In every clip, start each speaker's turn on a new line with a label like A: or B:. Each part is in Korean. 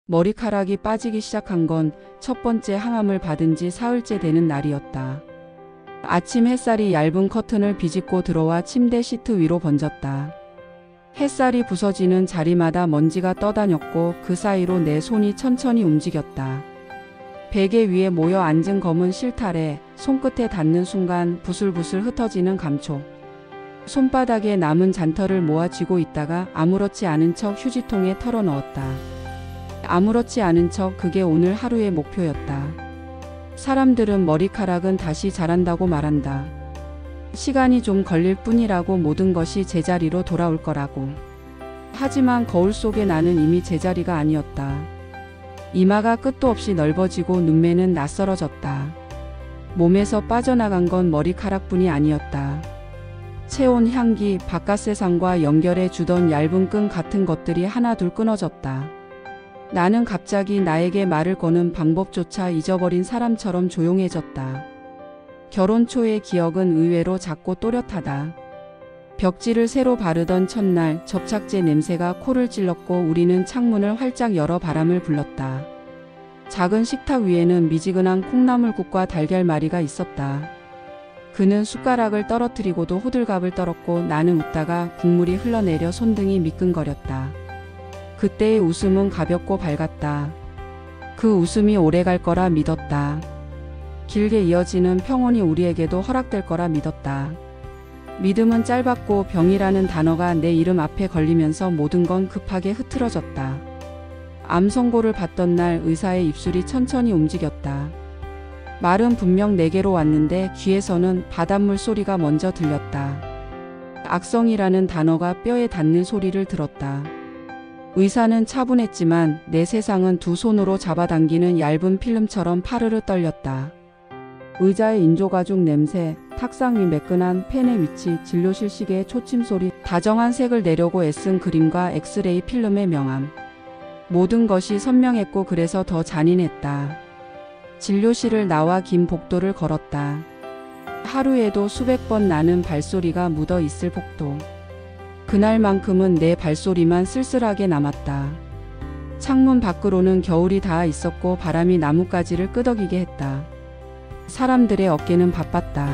A: 머리카락이 빠지기 시작한 건 첫 번째 항암을 받은 지 사흘째 되는 날이었다. 아침 햇살이 얇은 커튼을 비집고 들어와 침대 시트 위로 번졌다. 햇살이 부서지는 자리마다 먼지가 떠다녔고 그 사이로 내 손이 천천히 움직였다. 베개 위에 모여 앉은 검은 실타래, 손끝에 닿는 순간 부슬부슬 흩어지는 감촉. 손바닥에 남은 잔털을 모아 쥐고 있다가 아무렇지 않은 척 휴지통에 털어넣었다. 아무렇지 않은 척, 그게 오늘 하루의 목표였다. 사람들은 머리카락은 다시 자란다고 말한다. 시간이 좀 걸릴 뿐이라고, 모든 것이 제자리로 돌아올 거라고. 하지만 거울 속에 나는 이미 제자리가 아니었다. 이마가 끝도 없이 넓어지고 눈매는 낯설어졌다. 몸에서 빠져나간 건 머리카락뿐이 아니었다. 체온, 향기, 바깥 세상과 연결해 주던 얇은 끈 같은 것들이 하나둘 끊어졌다. 나는 갑자기 나에게 말을 거는 방법조차 잊어버린 사람처럼 조용해졌다. 결혼 초의 기억은 의외로 작고 또렷하다. 벽지를 새로 바르던 첫날 접착제 냄새가 코를 찔렀고 우리는 창문을 활짝 열어 바람을 불렀다. 작은 식탁 위에는 미지근한 콩나물국과 달걀말이가 있었다. 그는 숟가락을 떨어뜨리고도 호들갑을 떨었고 나는 웃다가 국물이 흘러내려 손등이 미끈거렸다. 그때의 웃음은 가볍고 밝았다. 그 웃음이 오래갈 거라 믿었다. 길게 이어지는 평온이 우리에게도 허락될 거라 믿었다. 믿음은 짧았고 병이라는 단어가 내 이름 앞에 걸리면서 모든 건 급하게 흐트러졌다. 암 선고를 받던 날 의사의 입술이 천천히 움직였다. 말은 분명 내게로 왔는데 귀에서는 바닷물 소리가 먼저 들렸다. 악성이라는 단어가 뼈에 닿는 소리를 들었다. 의사는 차분했지만 내 세상은 두 손으로 잡아당기는 얇은 필름처럼 파르르 떨렸다. 의자의 인조가죽 냄새, 탁상 위 매끈한 펜의 위치, 진료실 시계의 초침소리, 다정한 색을 내려고 애쓴 그림과 엑스레이 필름의 명암. 모든 것이 선명했고 그래서 더 잔인했다. 진료실을 나와 긴 복도를 걸었다. 하루에도 수백 번 나는 발소리가 묻어 있을 복도. 그날만큼은 내 발소리만 쓸쓸하게 남았다. 창문 밖으로는 겨울이 닿아 있었고 바람이 나뭇가지를 끄덕이게 했다. 사람들의 어깨는 바빴다.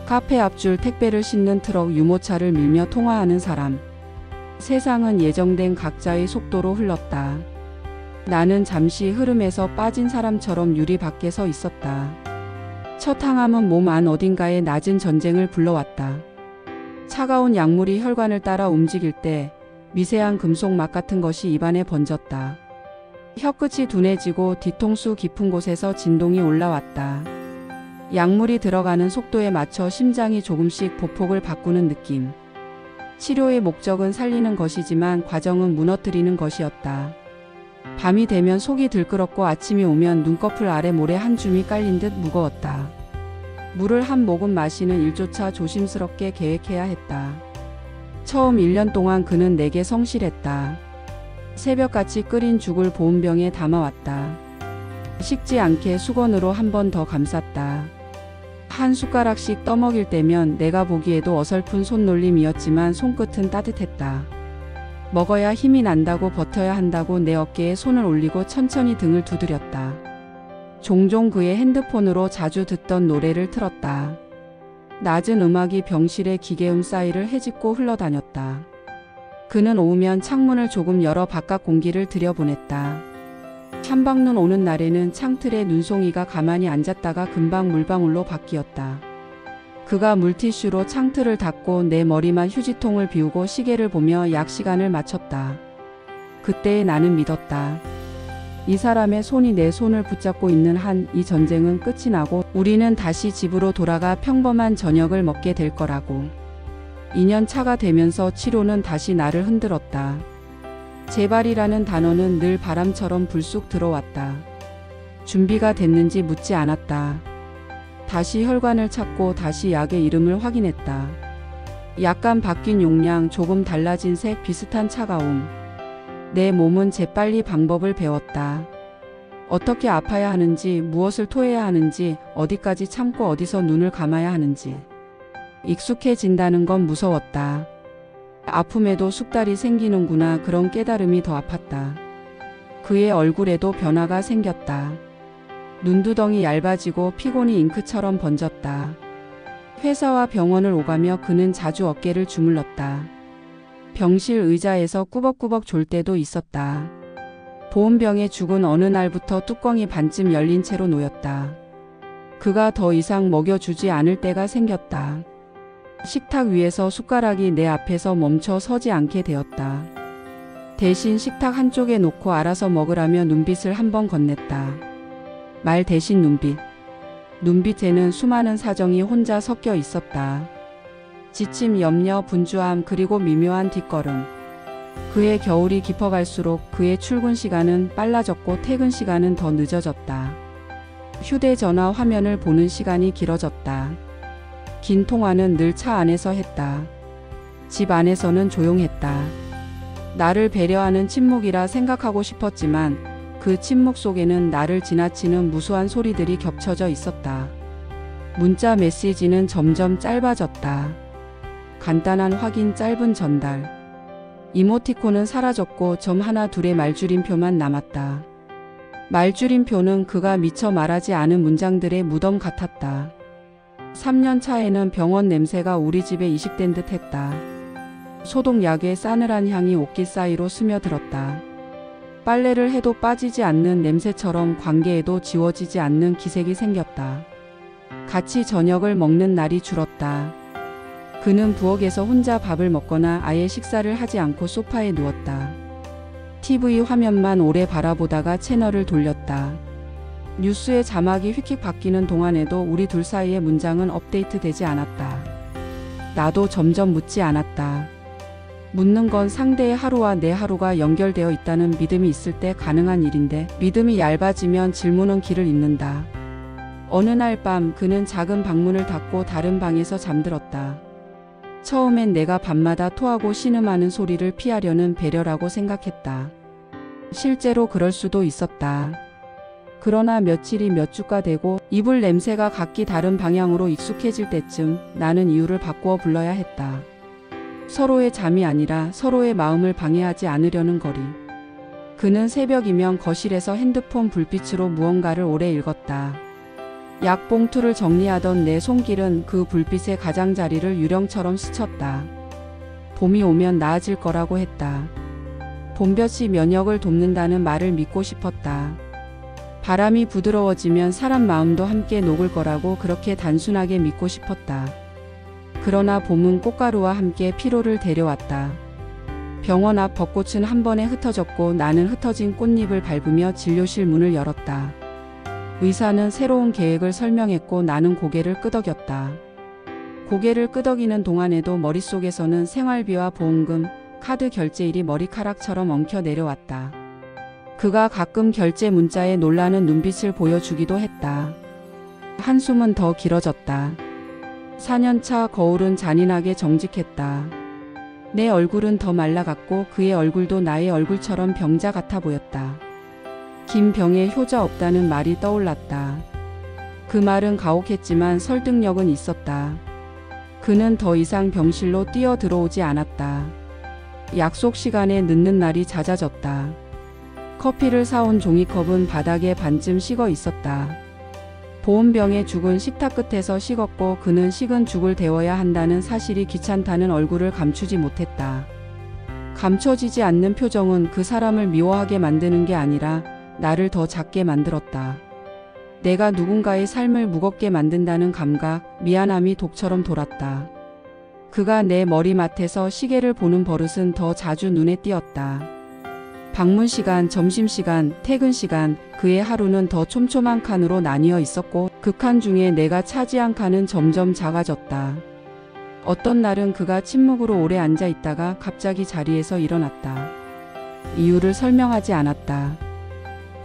A: 카페 앞줄 택배를 싣는 트럭, 유모차를 밀며 통화하는 사람. 세상은 예정된 각자의 속도로 흘렀다. 나는 잠시 흐름에서 빠진 사람처럼 유리 밖에 서 있었다. 첫 항암은 몸 안 어딘가에 낮은 전쟁을 불러왔다. 차가운 약물이 혈관을 따라 움직일 때 미세한 금속 막 같은 것이 입안에 번졌다. 혀끝이 둔해지고 뒤통수 깊은 곳에서 진동이 올라왔다. 약물이 들어가는 속도에 맞춰 심장이 조금씩 보폭을 바꾸는 느낌. 치료의 목적은 살리는 것이지만 과정은 무너뜨리는 것이었다. 밤이 되면 속이 들끓었고 아침이 오면 눈꺼풀 아래 모래 한 줌이 깔린 듯 무거웠다. 물을 한 모금 마시는 일조차 조심스럽게 계획해야 했다. 처음 1년 동안 그는 내게 성실했다. 새벽같이 끓인 죽을 보온병에 담아왔다. 식지 않게 수건으로 한 번 더 감쌌다. 한 숟가락씩 떠먹일 때면 내가 보기에도 어설픈 손놀림이었지만 손끝은 따뜻했다. 먹어야 힘이 난다고, 버텨야 한다고 내 어깨에 손을 올리고 천천히 등을 두드렸다. 종종 그의 핸드폰으로 자주 듣던 노래를 틀었다. 낮은 음악이 병실의 기계음 사이를 헤집고 흘러다녔다. 그는 오후면 창문을 조금 열어 바깥 공기를 들여보냈다. 한방눈 오는 날에는 창틀에 눈송이가 가만히 앉았다가 금방 물방울로 바뀌었다. 그가 물티슈로 창틀을 닦고 내 머리만 휴지통을 비우고 시계를 보며 약 시간을 맞췄다. 그때의 나는 믿었다. 이 사람의 손이 내 손을 붙잡고 있는 한 이 전쟁은 끝이 나고 우리는 다시 집으로 돌아가 평범한 저녁을 먹게 될 거라고. 2년 차가 되면서 치료는 다시 나를 흔들었다. 재발이라는 단어는 늘 바람처럼 불쑥 들어왔다. 준비가 됐는지 묻지 않았다. 다시 혈관을 찾고 다시 약의 이름을 확인했다. 약간 바뀐 용량, 조금 달라진 색, 비슷한 차가움. 내 몸은 재빨리 방법을 배웠다. 어떻게 아파야 하는지, 무엇을 토해야 하는지, 어디까지 참고 어디서 눈을 감아야 하는지. 익숙해진다는 건 무서웠다. 아픔에도 숙달이 생기는구나, 그런 깨달음이 더 아팠다. 그의 얼굴에도 변화가 생겼다. 눈두덩이 얇아지고 피곤이 잉크처럼 번졌다. 회사와 병원을 오가며 그는 자주 어깨를 주물렀다. 병실 의자에서 꾸벅꾸벅 졸 때도 있었다. 보온병에 죽은 어느 날부터 뚜껑이 반쯤 열린 채로 놓였다. 그가 더 이상 먹여주지 않을 때가 생겼다. 식탁 위에서 숟가락이 내 앞에서 멈춰 서지 않게 되었다. 대신 식탁 한쪽에 놓고 알아서 먹으라며 눈빛을 한번 건넸다. 말 대신 눈빛. 눈빛에는 수많은 사정이 혼자 섞여 있었다. 지침, 염려, 분주함, 그리고 미묘한 뒷걸음. 그의 겨울이 깊어갈수록 그의 출근 시간은 빨라졌고 퇴근 시간은 더 늦어졌다. 휴대전화 화면을 보는 시간이 길어졌다. 긴 통화는 늘 차 안에서 했다. 집 안에서는 조용했다. 나를 배려하는 침묵이라 생각하고 싶었지만 그 침묵 속에는 나를 지나치는 무수한 소리들이 겹쳐져 있었다. 문자 메시지는 점점 짧아졌다. 간단한 확인, 짧은 전달. 이모티콘은 사라졌고 점 하나 둘의 말줄임표만 남았다. 말줄임표는 그가 미처 말하지 않은 문장들의 무덤 같았다. 3년 차에는 병원 냄새가 우리 집에 이식된 듯 했다. 소독약의 싸늘한 향이 옷깃 사이로 스며들었다. 빨래를 해도 빠지지 않는 냄새처럼 관계에도 지워지지 않는 기색이 생겼다. 같이 저녁을 먹는 날이 줄었다. 그는 부엌에서 혼자 밥을 먹거나 아예 식사를 하지 않고 소파에 누웠다. TV 화면만 오래 바라보다가 채널을 돌렸다. 뉴스의 자막이 휙휙 바뀌는 동안에도 우리 둘 사이의 문장은 업데이트되지 않았다. 나도 점점 묻지 않았다. 묻는 건 상대의 하루와 내 하루가 연결되어 있다는 믿음이 있을 때 가능한 일인데 믿음이 얇아지면 질문은 길을 잇는다. 어느 날 밤 그는 작은 방문을 닫고 다른 방에서 잠들었다. 처음엔 내가 밤마다 토하고 신음하는 소리를 피하려는 배려라고 생각했다. 실제로 그럴 수도 있었다. 그러나 며칠이 몇 주가 되고 이불 냄새가 각기 다른 방향으로 익숙해질 때쯤 나는 이유를 바꾸어 불러야 했다. 서로의 잠이 아니라 서로의 마음을 방해하지 않으려는 거리. 그는 새벽이면 거실에서 핸드폰 불빛으로 무언가를 오래 읽었다. 약봉투를 정리하던 내 손길은 그 불빛의 가장자리를 유령처럼 스쳤다. 봄이 오면 나아질 거라고 했다. 봄볕이 면역을 돕는다는 말을 믿고 싶었다. 바람이 부드러워지면 사람 마음도 함께 녹을 거라고 그렇게 단순하게 믿고 싶었다. 그러나 봄은 꽃가루와 함께 피로를 데려왔다. 병원 앞 벚꽃은 한 번에 흩어졌고 나는 흩어진 꽃잎을 밟으며 진료실 문을 열었다. 의사는 새로운 계획을 설명했고 나는 고개를 끄덕였다. 고개를 끄덕이는 동안에도 머릿속에서는 생활비와 보험금, 카드 결제일이 머리카락처럼 엉켜 내려왔다. 그가 가끔 결제 문자에 놀라는 눈빛을 보여주기도 했다. 한숨은 더 길어졌다. 4년차 거울은 잔인하게 정직했다. 내 얼굴은 더 말라갔고 그의 얼굴도 나의 얼굴처럼 병자 같아 보였다. 긴 병에 효자 없다는 말이 떠올랐다. 그 말은 가혹했지만 설득력은 있었다. 그는 더 이상 병실로 뛰어 들어오지 않았다. 약속 시간에 늦는 날이 잦아졌다. 커피를 사온 종이컵은 바닥에 반쯤 식어 있었다. 보온병에 죽은 식탁 끝에서 식었고 그는 식은 죽을 데워야 한다는 사실이 귀찮다는 얼굴을 감추지 못했다. 감춰지지 않는 표정은 그 사람을 미워하게 만드는 게 아니라 나를 더 작게 만들었다. 내가 누군가의 삶을 무겁게 만든다는 감각, 미안함이 독처럼 돌았다. 그가 내 머리맡에서 시계를 보는 버릇은 더 자주 눈에 띄었다. 방문 시간, 점심시간, 퇴근 시간, 그의 하루는 더 촘촘한 칸으로 나뉘어 있었고 그 칸 중에 내가 차지한 칸은 점점 작아졌다. 어떤 날은 그가 침묵으로 오래 앉아 있다가 갑자기 자리에서 일어났다. 이유를 설명하지 않았다.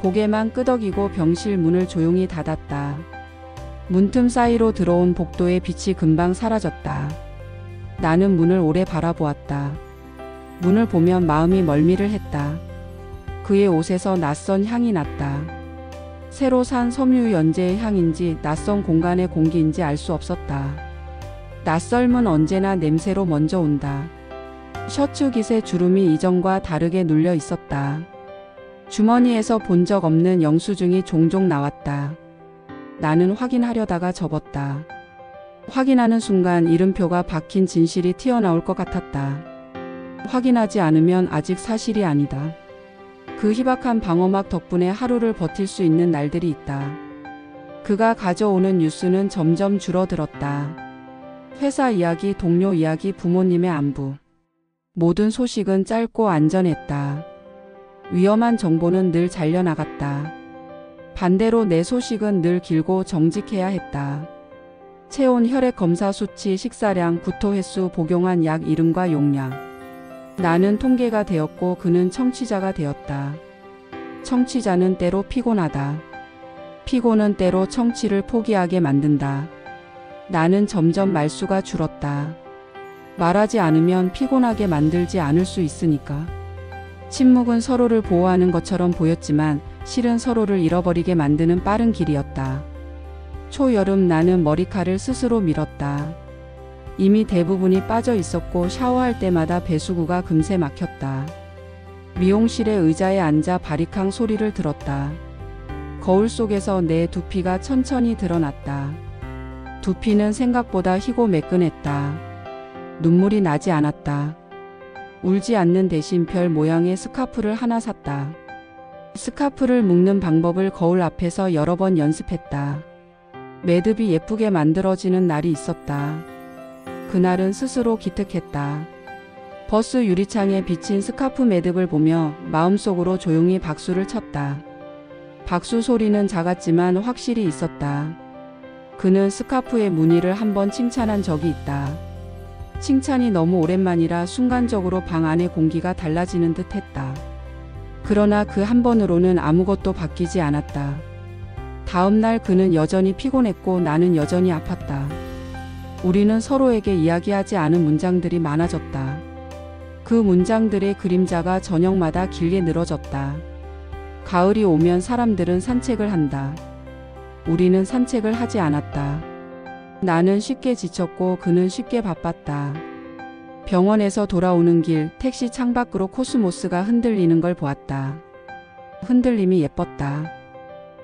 A: 고개만 끄덕이고 병실 문을 조용히 닫았다. 문틈 사이로 들어온 복도의 빛이 금방 사라졌다. 나는 문을 오래 바라보았다. 문을 보면 마음이 멀미를 했다. 그의 옷에서 낯선 향이 났다. 새로 산 섬유 연제의 향인지 낯선 공간의 공기인지 알 수 없었다. 낯설음은 언제나 냄새로 먼저 온다. 셔츠 깃에 주름이 이전과 다르게 눌려 있었다. 주머니에서 본 적 없는 영수증이 종종 나왔다. 나는 확인하려다가 접었다. 확인하는 순간 이름표가 박힌 진실이 튀어나올 것 같았다. 확인하지 않으면 아직 사실이 아니다. 그 희박한 방어막 덕분에 하루를 버틸 수 있는 날들이 있다. 그가 가져오는 뉴스는 점점 줄어들었다. 회사 이야기, 동료 이야기, 부모님의 안부. 모든 소식은 짧고 안전했다. 위험한 정보는 늘 잘려나갔다. 반대로 내 소식은 늘 길고 정직해야 했다. 체온, 혈액 검사 수치, 식사량, 구토 횟수, 복용한 약 이름과 용량. 나는 통계가 되었고 그는 청취자가 되었다. 청취자는 때로 피곤하다. 피곤은 때로 청취를 포기하게 만든다. 나는 점점 말수가 줄었다. 말하지 않으면 피곤하게 만들지 않을 수 있으니까. 침묵은 서로를 보호하는 것처럼 보였지만 실은 서로를 잃어버리게 만드는 빠른 길이었다. 초여름 나는 머리칼을 스스로 밀었다. 이미 대부분이 빠져 있었고 샤워할 때마다 배수구가 금세 막혔다. 미용실의 의자에 앉아 바리캉 소리를 들었다. 거울 속에서 내 두피가 천천히 드러났다. 두피는 생각보다 희고 매끈했다. 눈물이 나지 않았다. 울지 않는 대신 별 모양의 스카프를 하나 샀다. 스카프를 묶는 방법을 거울 앞에서 여러 번 연습했다. 매듭이 예쁘게 만들어지는 날이 있었다. 그날은 스스로 기특했다. 버스 유리창에 비친 스카프 매듭을 보며 마음속으로 조용히 박수를 쳤다. 박수 소리는 작았지만 확실히 있었다. 그는 스카프의 무늬를 한번 칭찬한 적이 있다. 칭찬이 너무 오랜만이라 순간적으로 방 안의 공기가 달라지는 듯 했다. 그러나 그 한 번으로는 아무것도 바뀌지 않았다. 다음 날 그는 여전히 피곤했고 나는 여전히 아팠다. 우리는 서로에게 이야기하지 않은 문장들이 많아졌다. 그 문장들의 그림자가 저녁마다 길게 늘어졌다. 가을이 오면 사람들은 산책을 한다. 우리는 산책을 하지 않았다. 나는 쉽게 지쳤고 그는 쉽게 바빴다. 병원에서 돌아오는 길 택시 창밖으로 코스모스가 흔들리는 걸 보았다. 흔들림이 예뻤다.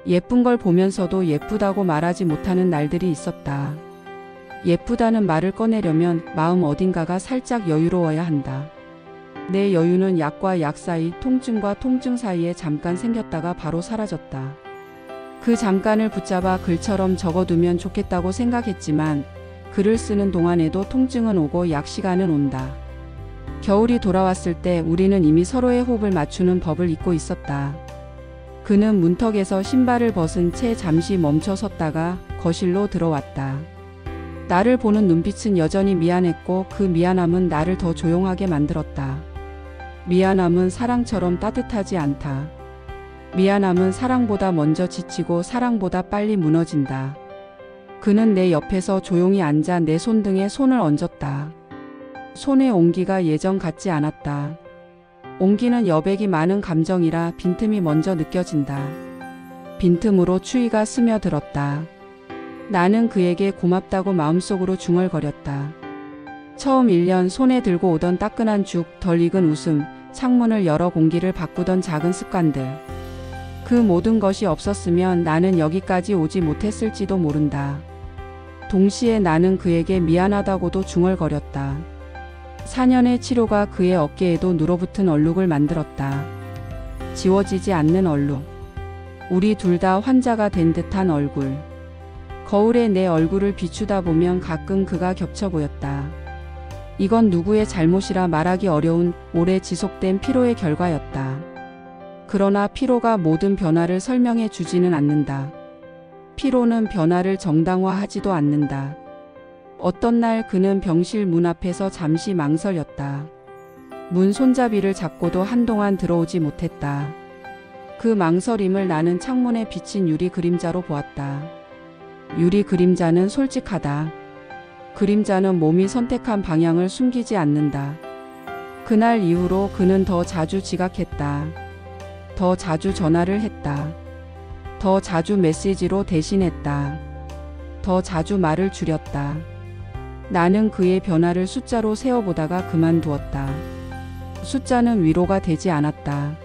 A: 예쁜 걸 보면서도 예쁘다고 말하지 못하는 날들이 있었다. 예쁘다는 말을 꺼내려면 마음 어딘가가 살짝 여유로워야 한다. 내 여유는 약과 약 사이, 통증과 통증 사이에 잠깐 생겼다가 바로 사라졌다. 그 잠깐을 붙잡아 글처럼 적어두면 좋겠다고 생각했지만 글을 쓰는 동안에도 통증은 오고 약 시간은 온다. 겨울이 돌아왔을 때 우리는 이미 서로의 호흡을 맞추는 법을 잊고 있었다. 그는 문턱에서 신발을 벗은 채 잠시 멈춰 섰다가 거실로 들어왔다. 나를 보는 눈빛은 여전히 미안했고 그 미안함은 나를 더 조용하게 만들었다. 미안함은 사랑처럼 따뜻하지 않다. 미안함은 사랑보다 먼저 지치고 사랑보다 빨리 무너진다. 그는 내 옆에서 조용히 앉아 내 손등에 손을 얹었다. 손의 온기가 예전 같지 않았다. 온기는 여백이 많은 감정이라 빈틈이 먼저 느껴진다. 빈틈으로 추위가 스며들었다. 나는 그에게 고맙다고 마음속으로 중얼거렸다. 처음 1년 손에 들고 오던 따끈한 죽, 덜 익은 웃음, 창문을 열어 공기를 바꾸던 작은 습관들. 그 모든 것이 없었으면 나는 여기까지 오지 못했을지도 모른다. 동시에 나는 그에게 미안하다고도 중얼거렸다. 4년의 치료가 그의 어깨에도 눌어붙은 얼룩을 만들었다. 지워지지 않는 얼룩. 우리 둘 다 환자가 된 듯한 얼굴. 거울에 내 얼굴을 비추다 보면 가끔 그가 겹쳐 보였다. 이건 누구의 잘못이라 말하기 어려운 오래 지속된 피로의 결과였다. 그러나 피로가 모든 변화를 설명해 주지는 않는다. 피로는 변화를 정당화하지도 않는다. 어떤 날 그는 병실 문 앞에서 잠시 망설였다. 문 손잡이를 잡고도 한동안 들어오지 못했다. 그 망설임을 나는 창문에 비친 유리 그림자로 보았다. 유리 그림자는 솔직하다. 그림자는 몸이 선택한 방향을 숨기지 않는다. 그날 이후로 그는 더 자주 지각했다. 더 자주 전화를 했다. 더 자주 메시지로 대신했다. 더 자주 말을 줄였다. 나는 그의 변화를 숫자로 세어보다가 그만두었다. 숫자는 위로가 되지 않았다.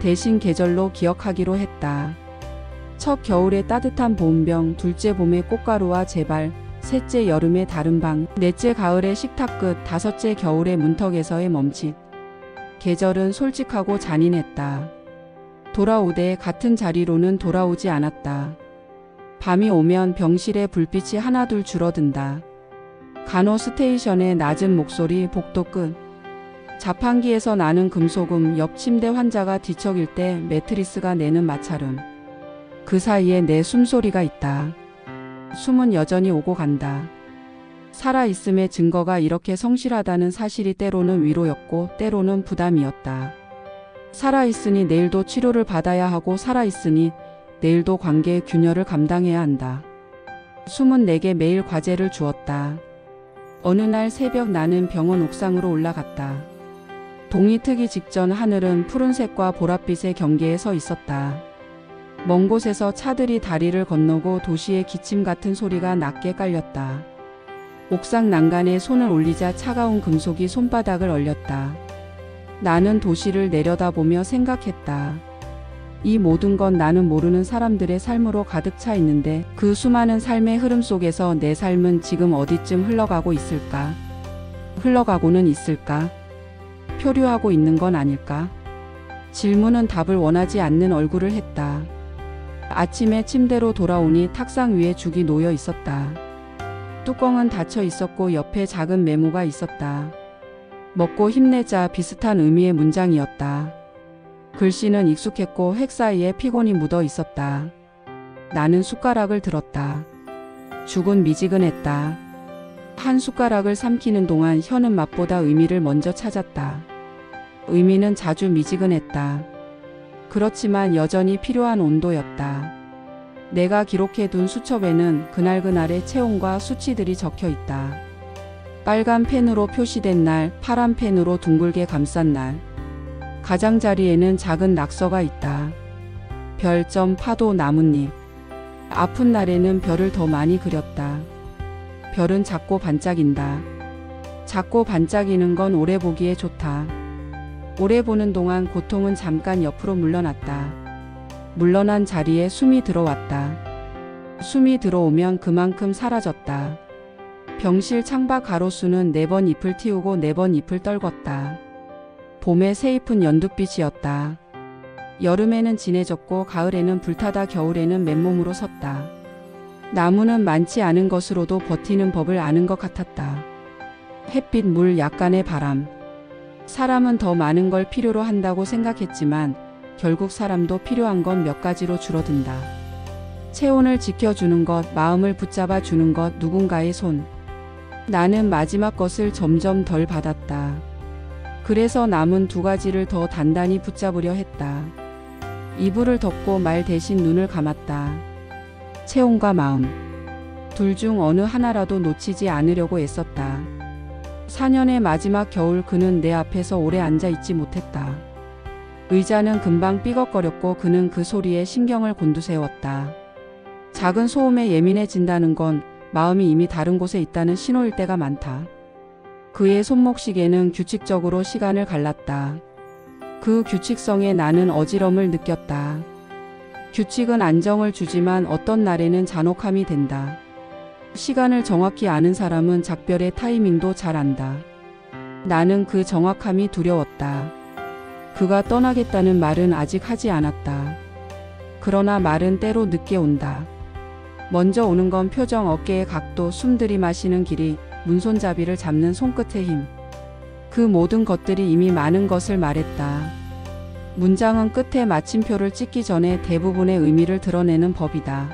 A: 대신 계절로 기억하기로 했다. 첫 겨울의 따뜻한 보온병, 둘째 봄의 꽃가루와 제발, 셋째 여름의 다른 방, 넷째 가을의 식탁 끝, 다섯째 겨울의 문턱에서의 멈칫. 계절은 솔직하고 잔인했다. 돌아오되 같은 자리로는 돌아오지 않았다. 밤이 오면 병실의 불빛이 하나둘 줄어든다. 간호 스테이션의 낮은 목소리, 복도 끝. 자판기에서 나는 금소금, 옆 침대 환자가 뒤척일 때 매트리스가 내는 마찰음. 그 사이에 내 숨소리가 있다. 숨은 여전히 오고 간다. 살아있음의 증거가 이렇게 성실하다는 사실이 때로는 위로였고 때로는 부담이었다. 살아있으니 내일도 치료를 받아야 하고 살아있으니 내일도 관계의 균열을 감당해야 한다. 숨은 내게 매일 과제를 주었다. 어느 날 새벽 나는 병원 옥상으로 올라갔다. 동이 트기 직전 하늘은 푸른색과 보랏빛의 경계에 서 있었다. 먼 곳에서 차들이 다리를 건너고 도시의 기침 같은 소리가 낮게 깔렸다. 옥상 난간에 손을 올리자 차가운 금속이 손바닥을 얼렸다. 나는 도시를 내려다보며 생각했다. 이 모든 건 나는 모르는 사람들의 삶으로 가득 차 있는데 그 수많은 삶의 흐름 속에서 내 삶은 지금 어디쯤 흘러가고 있을까? 흘러가고는 있을까? 표류하고 있는 건 아닐까? 질문은 답을 원하지 않는 얼굴을 했다. 아침에 침대로 돌아오니 탁상 위에 죽이 놓여 있었다. 뚜껑은 닫혀 있었고 옆에 작은 메모가 있었다. 먹고 힘내자 비슷한 의미의 문장이었다. 글씨는 익숙했고 획 사이에 피곤이 묻어 있었다. 나는 숟가락을 들었다. 죽은 미지근했다. 한 숟가락을 삼키는 동안 혀는 맛보다 의미를 먼저 찾았다. 의미는 자주 미지근했다. 그렇지만 여전히 필요한 온도였다. 내가 기록해둔 수첩에는 그날그날의 체온과 수치들이 적혀 있다. 빨간 펜으로 표시된 날, 파란 펜으로 둥글게 감싼 날. 가장자리에는 작은 낙서가 있다. 별점, 파도, 나뭇잎. 아픈 날에는 별을 더 많이 그렸다. 별은 작고 반짝인다. 작고 반짝이는 건 오래 보기에 좋다. 오래 보는 동안 고통은 잠깐 옆으로 물러났다. 물러난 자리에 숨이 들어왔다. 숨이 들어오면 그만큼 사라졌다. 병실 창밖 가로수는 4번 잎을 틔우고 4번 잎을 떨궜다. 봄의 새잎은 연두빛이었다. 여름에는 진해졌고 가을에는 불타다 겨울에는 맨몸으로 섰다. 나무는 많지 않은 것으로도 버티는 법을 아는 것 같았다. 햇빛, 물, 약간의 바람. 사람은 더 많은 걸 필요로 한다고 생각했지만 결국 사람도 필요한 건 몇 가지로 줄어든다. 체온을 지켜주는 것, 마음을 붙잡아 주는 것, 누군가의 손. 나는 마지막 것을 점점 덜 받았다. 그래서 남은 2가지를 더 단단히 붙잡으려 했다. 이불을 덮고 말 대신 눈을 감았다. 체온과 마음. 둘 중 어느 하나라도 놓치지 않으려고 애썼다. 4년의 마지막 겨울 그는 내 앞에서 오래 앉아 있지 못했다. 의자는 금방 삐걱거렸고 그는 그 소리에 신경을 곤두세웠다. 작은 소음에 예민해진다는 건 마음이 이미 다른 곳에 있다는 신호일 때가 많다. 그의 손목시계는 규칙적으로 시간을 갈랐다. 그 규칙성에 나는 어지럼을 느꼈다. 규칙은 안정을 주지만 어떤 날에는 잔혹함이 된다. 시간을 정확히 아는 사람은 작별의 타이밍도 잘 안다. 나는 그 정확함이 두려웠다. 그가 떠나겠다는 말은 아직 하지 않았다. 그러나 말은 때로 늦게 온다. 먼저 오는 건 표정, 어깨의 각도, 숨 들이마시는 길이, 문손잡이를 잡는 손끝의 힘. 그 모든 것들이 이미 많은 것을 말했다. 문장은 끝에 마침표를 찍기 전에 대부분의 의미를 드러내는 법이다.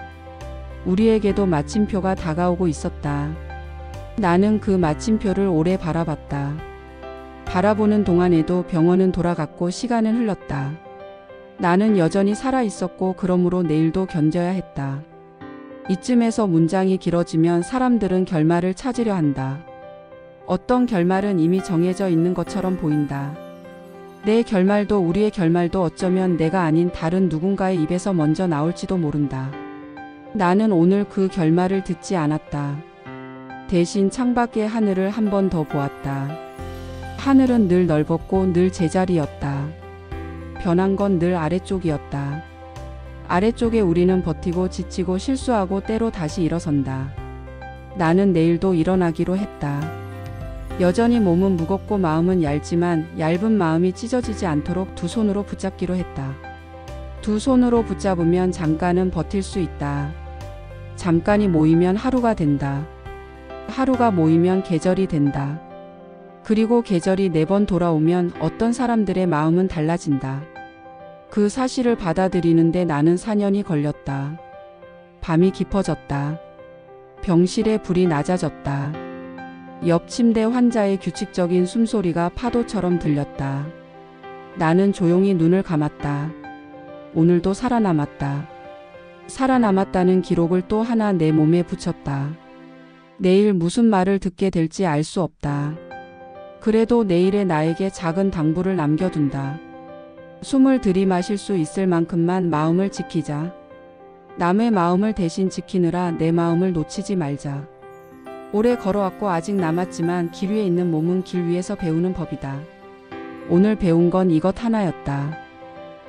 A: 우리에게도 마침표가 다가오고 있었다. 나는 그 마침표를 오래 바라봤다. 바라보는 동안에도 병원은 돌아갔고 시간은 흘렀다. 나는 여전히 살아있었고 그러므로 내일도 견뎌야 했다. 이쯤에서 문장이 길어지면 사람들은 결말을 찾으려 한다. 어떤 결말은 이미 정해져 있는 것처럼 보인다. 내 결말도 우리의 결말도 어쩌면 내가 아닌 다른 누군가의 입에서 먼저 나올지도 모른다. 나는 오늘 그 결말을 듣지 않았다. 대신 창밖의 하늘을 한 번 더 보았다. 하늘은 늘 넓었고 늘 제자리였다. 변한 건 늘 아래쪽이었다. 아래쪽에 우리는 버티고 지치고 실수하고 때로 다시 일어선다. 나는 내일도 일어나기로 했다. 여전히 몸은 무겁고 마음은 얇지만 얇은 마음이 찢어지지 않도록 두 손으로 붙잡기로 했다. 두 손으로 붙잡으면 잠깐은 버틸 수 있다. 잠깐이 모이면 하루가 된다. 하루가 모이면 계절이 된다. 그리고 계절이 4번 돌아오면 어떤 사람들의 마음은 달라진다. 그 사실을 받아들이는데 나는 4년이 걸렸다. 밤이 깊어졌다. 병실의 불이 낮아졌다. 옆 침대 환자의 규칙적인 숨소리가 파도처럼 들렸다. 나는 조용히 눈을 감았다. 오늘도 살아남았다. 살아남았다는 기록을 또 하나 내 몸에 붙였다. 내일 무슨 말을 듣게 될지 알 수 없다. 그래도 내일의 나에게 작은 당부를 남겨둔다. 숨을 들이마실 수 있을 만큼만 마음을 지키자. 남의 마음을 대신 지키느라 내 마음을 놓치지 말자. 오래 걸어왔고 아직 남았지만 길 위에 있는 몸은 길 위에서 배우는 법이다. 오늘 배운 건 이것 하나였다.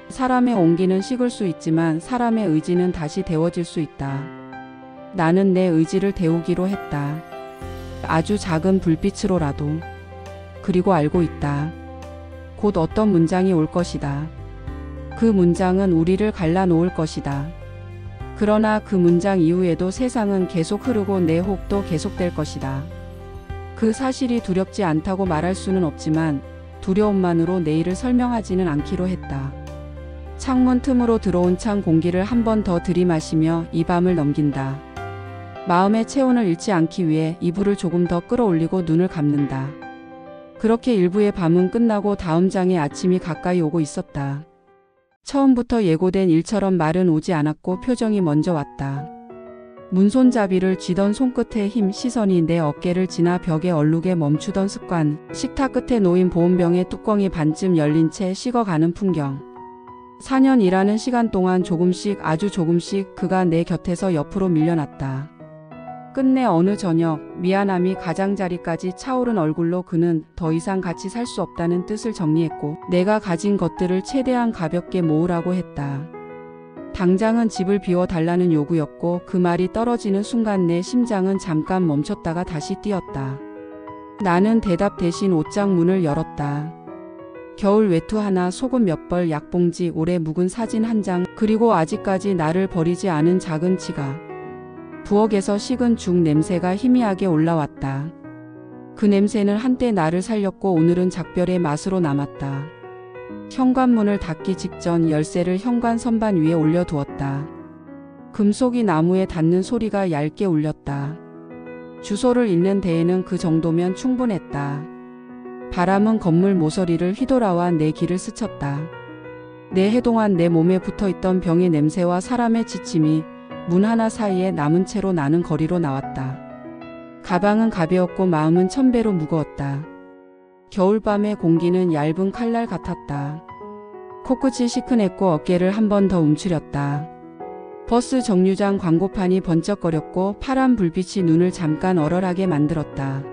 A: 사람의 온기는 식을 수 있지만 사람의 의지는 다시 데워질 수 있다. 나는 내 의지를 데우기로 했다. 아주 작은 불빛으로라도. 그리고 알고 있다. 곧 어떤 문장이 올 것이다. 그 문장은 우리를 갈라놓을 것이다. 그러나 그 문장 이후에도 세상은 계속 흐르고 내 호흡도 계속될 것이다. 그 사실이 두렵지 않다고 말할 수는 없지만 두려움만으로 내일을 설명하지는 않기로 했다. 창문 틈으로 들어온 찬 공기를 한 번 더 들이마시며 이 밤을 넘긴다. 마음의 체온을 잃지 않기 위해 이불을 조금 더 끌어올리고 눈을 감는다. 그렇게 일부의 밤은 끝나고 다음 장의 아침이 가까이 오고 있었다. 처음부터 예고된 일처럼 말은 오지 않았고 표정이 먼저 왔다. 문손잡이를 쥐던 손끝의 힘, 시선이 내 어깨를 지나 벽에 얼룩에 멈추던 습관, 식탁 끝에 놓인 보온병의 뚜껑이 반쯤 열린 채 식어가는 풍경. 4년 일하는 시간 동안 조금씩 아주 조금씩 그가 내 곁에서 옆으로 밀려났다. 끝내 어느 저녁 미안함이 가장자리까지 차오른 얼굴로 그는 더 이상 같이 살 수 없다는 뜻을 정리했고 내가 가진 것들을 최대한 가볍게 모으라고 했다. 당장은 집을 비워달라는 요구였고 그 말이 떨어지는 순간 내 심장은 잠깐 멈췄다가 다시 뛰었다. 나는 대답 대신 옷장 문을 열었다. 겨울 외투 하나, 속옷 몇 벌, 약봉지, 오래 묵은 사진 한 장, 그리고 아직까지 나를 버리지 않은 작은 지갑. 부엌에서 식은 죽 냄새가 희미하게 올라왔다. 그 냄새는 한때 나를 살렸고 오늘은 작별의 맛으로 남았다. 현관문을 닫기 직전 열쇠를 현관 선반 위에 올려두었다. 금속이 나무에 닿는 소리가 얇게 울렸다. 주소를 읽는 데에는 그 정도면 충분했다. 바람은 건물 모서리를 휘돌아와 내 귀를 스쳤다. 내 해동한 내 몸에 붙어있던 병의 냄새와 사람의 지침이 문 하나 사이에 남은 채로 나는 거리로 나왔다. 가방은 가벼웠고 마음은 1000배로 무거웠다. 겨울밤의 공기는 얇은 칼날 같았다. 코끝이 시큰했고 어깨를 한 번 더 움츠렸다. 버스 정류장 광고판이 번쩍거렸고 파란 불빛이 눈을 잠깐 얼얼하게 만들었다.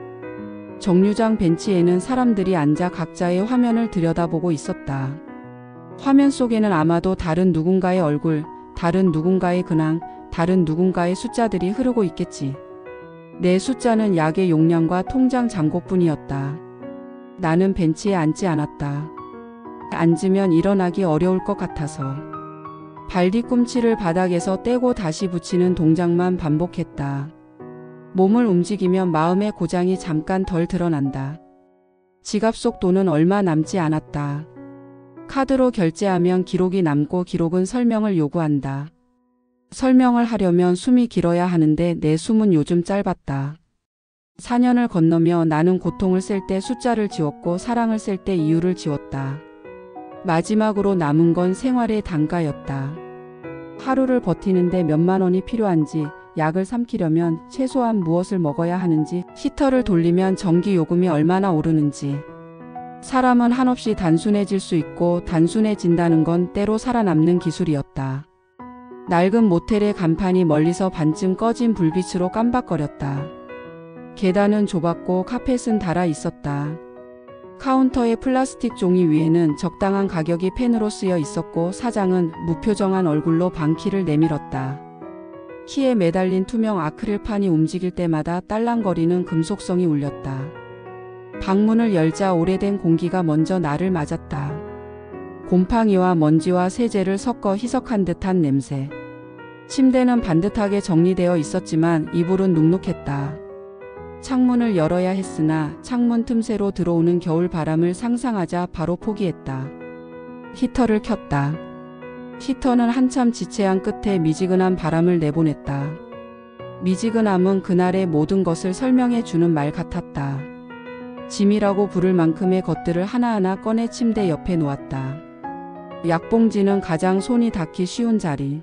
A: 정류장 벤치에는 사람들이 앉아 각자의 화면을 들여다보고 있었다. 화면 속에는 아마도 다른 누군가의 얼굴, 다른 누군가의 근황, 다른 누군가의 숫자들이 흐르고 있겠지. 내 숫자는 약의 용량과 통장 잔고뿐이었다. 나는 벤치에 앉지 않았다. 앉으면 일어나기 어려울 것 같아서. 발 뒤꿈치를 바닥에서 떼고 다시 붙이는 동작만 반복했다. 몸을 움직이면 마음의 고장이 잠깐 덜 드러난다. 지갑 속 돈은 얼마 남지 않았다. 카드로 결제하면 기록이 남고 기록은 설명을 요구한다. 설명을 하려면 숨이 길어야 하는데 내 숨은 요즘 짧았다. 4년을 건너며 나는 고통을 셀 때 숫자를 지웠고 사랑을 셀 때 이유를 지웠다. 마지막으로 남은 건 생활의 단가였다. 하루를 버티는데 몇만 원이 필요한지, 약을 삼키려면 최소한 무엇을 먹어야 하는지, 히터를 돌리면 전기 요금이 얼마나 오르는지. 사람은 한없이 단순해질 수 있고 단순해진다는 건 때로 살아남는 기술이었다. 낡은 모텔의 간판이 멀리서 반쯤 꺼진 불빛으로 깜박거렸다. 계단은 좁았고 카펫은 닳아 있었다. 카운터의 플라스틱 종이 위에는 적당한 가격이 펜으로 쓰여 있었고 사장은 무표정한 얼굴로 방키를 내밀었다. 키에 매달린 투명 아크릴판이 움직일 때마다 딸랑거리는 금속성이 울렸다. 방문을 열자 오래된 공기가 먼저 나를 맞았다. 곰팡이와 먼지와 세제를 섞어 희석한 듯한 냄새. 침대는 반듯하게 정리되어 있었지만 이불은 눅눅했다. 창문을 열어야 했으나 창문 틈새로 들어오는 겨울 바람을 상상하자 바로 포기했다. 히터를 켰다. 히터는 한참 지체한 끝에 미지근한 바람을 내보냈다. 미지근함은 그날의 모든 것을 설명해 주는 말 같았다. 짐이라고 부를 만큼의 것들을 하나하나 꺼내 침대 옆에 놓았다. 약봉지는 가장 손이 닿기 쉬운 자리.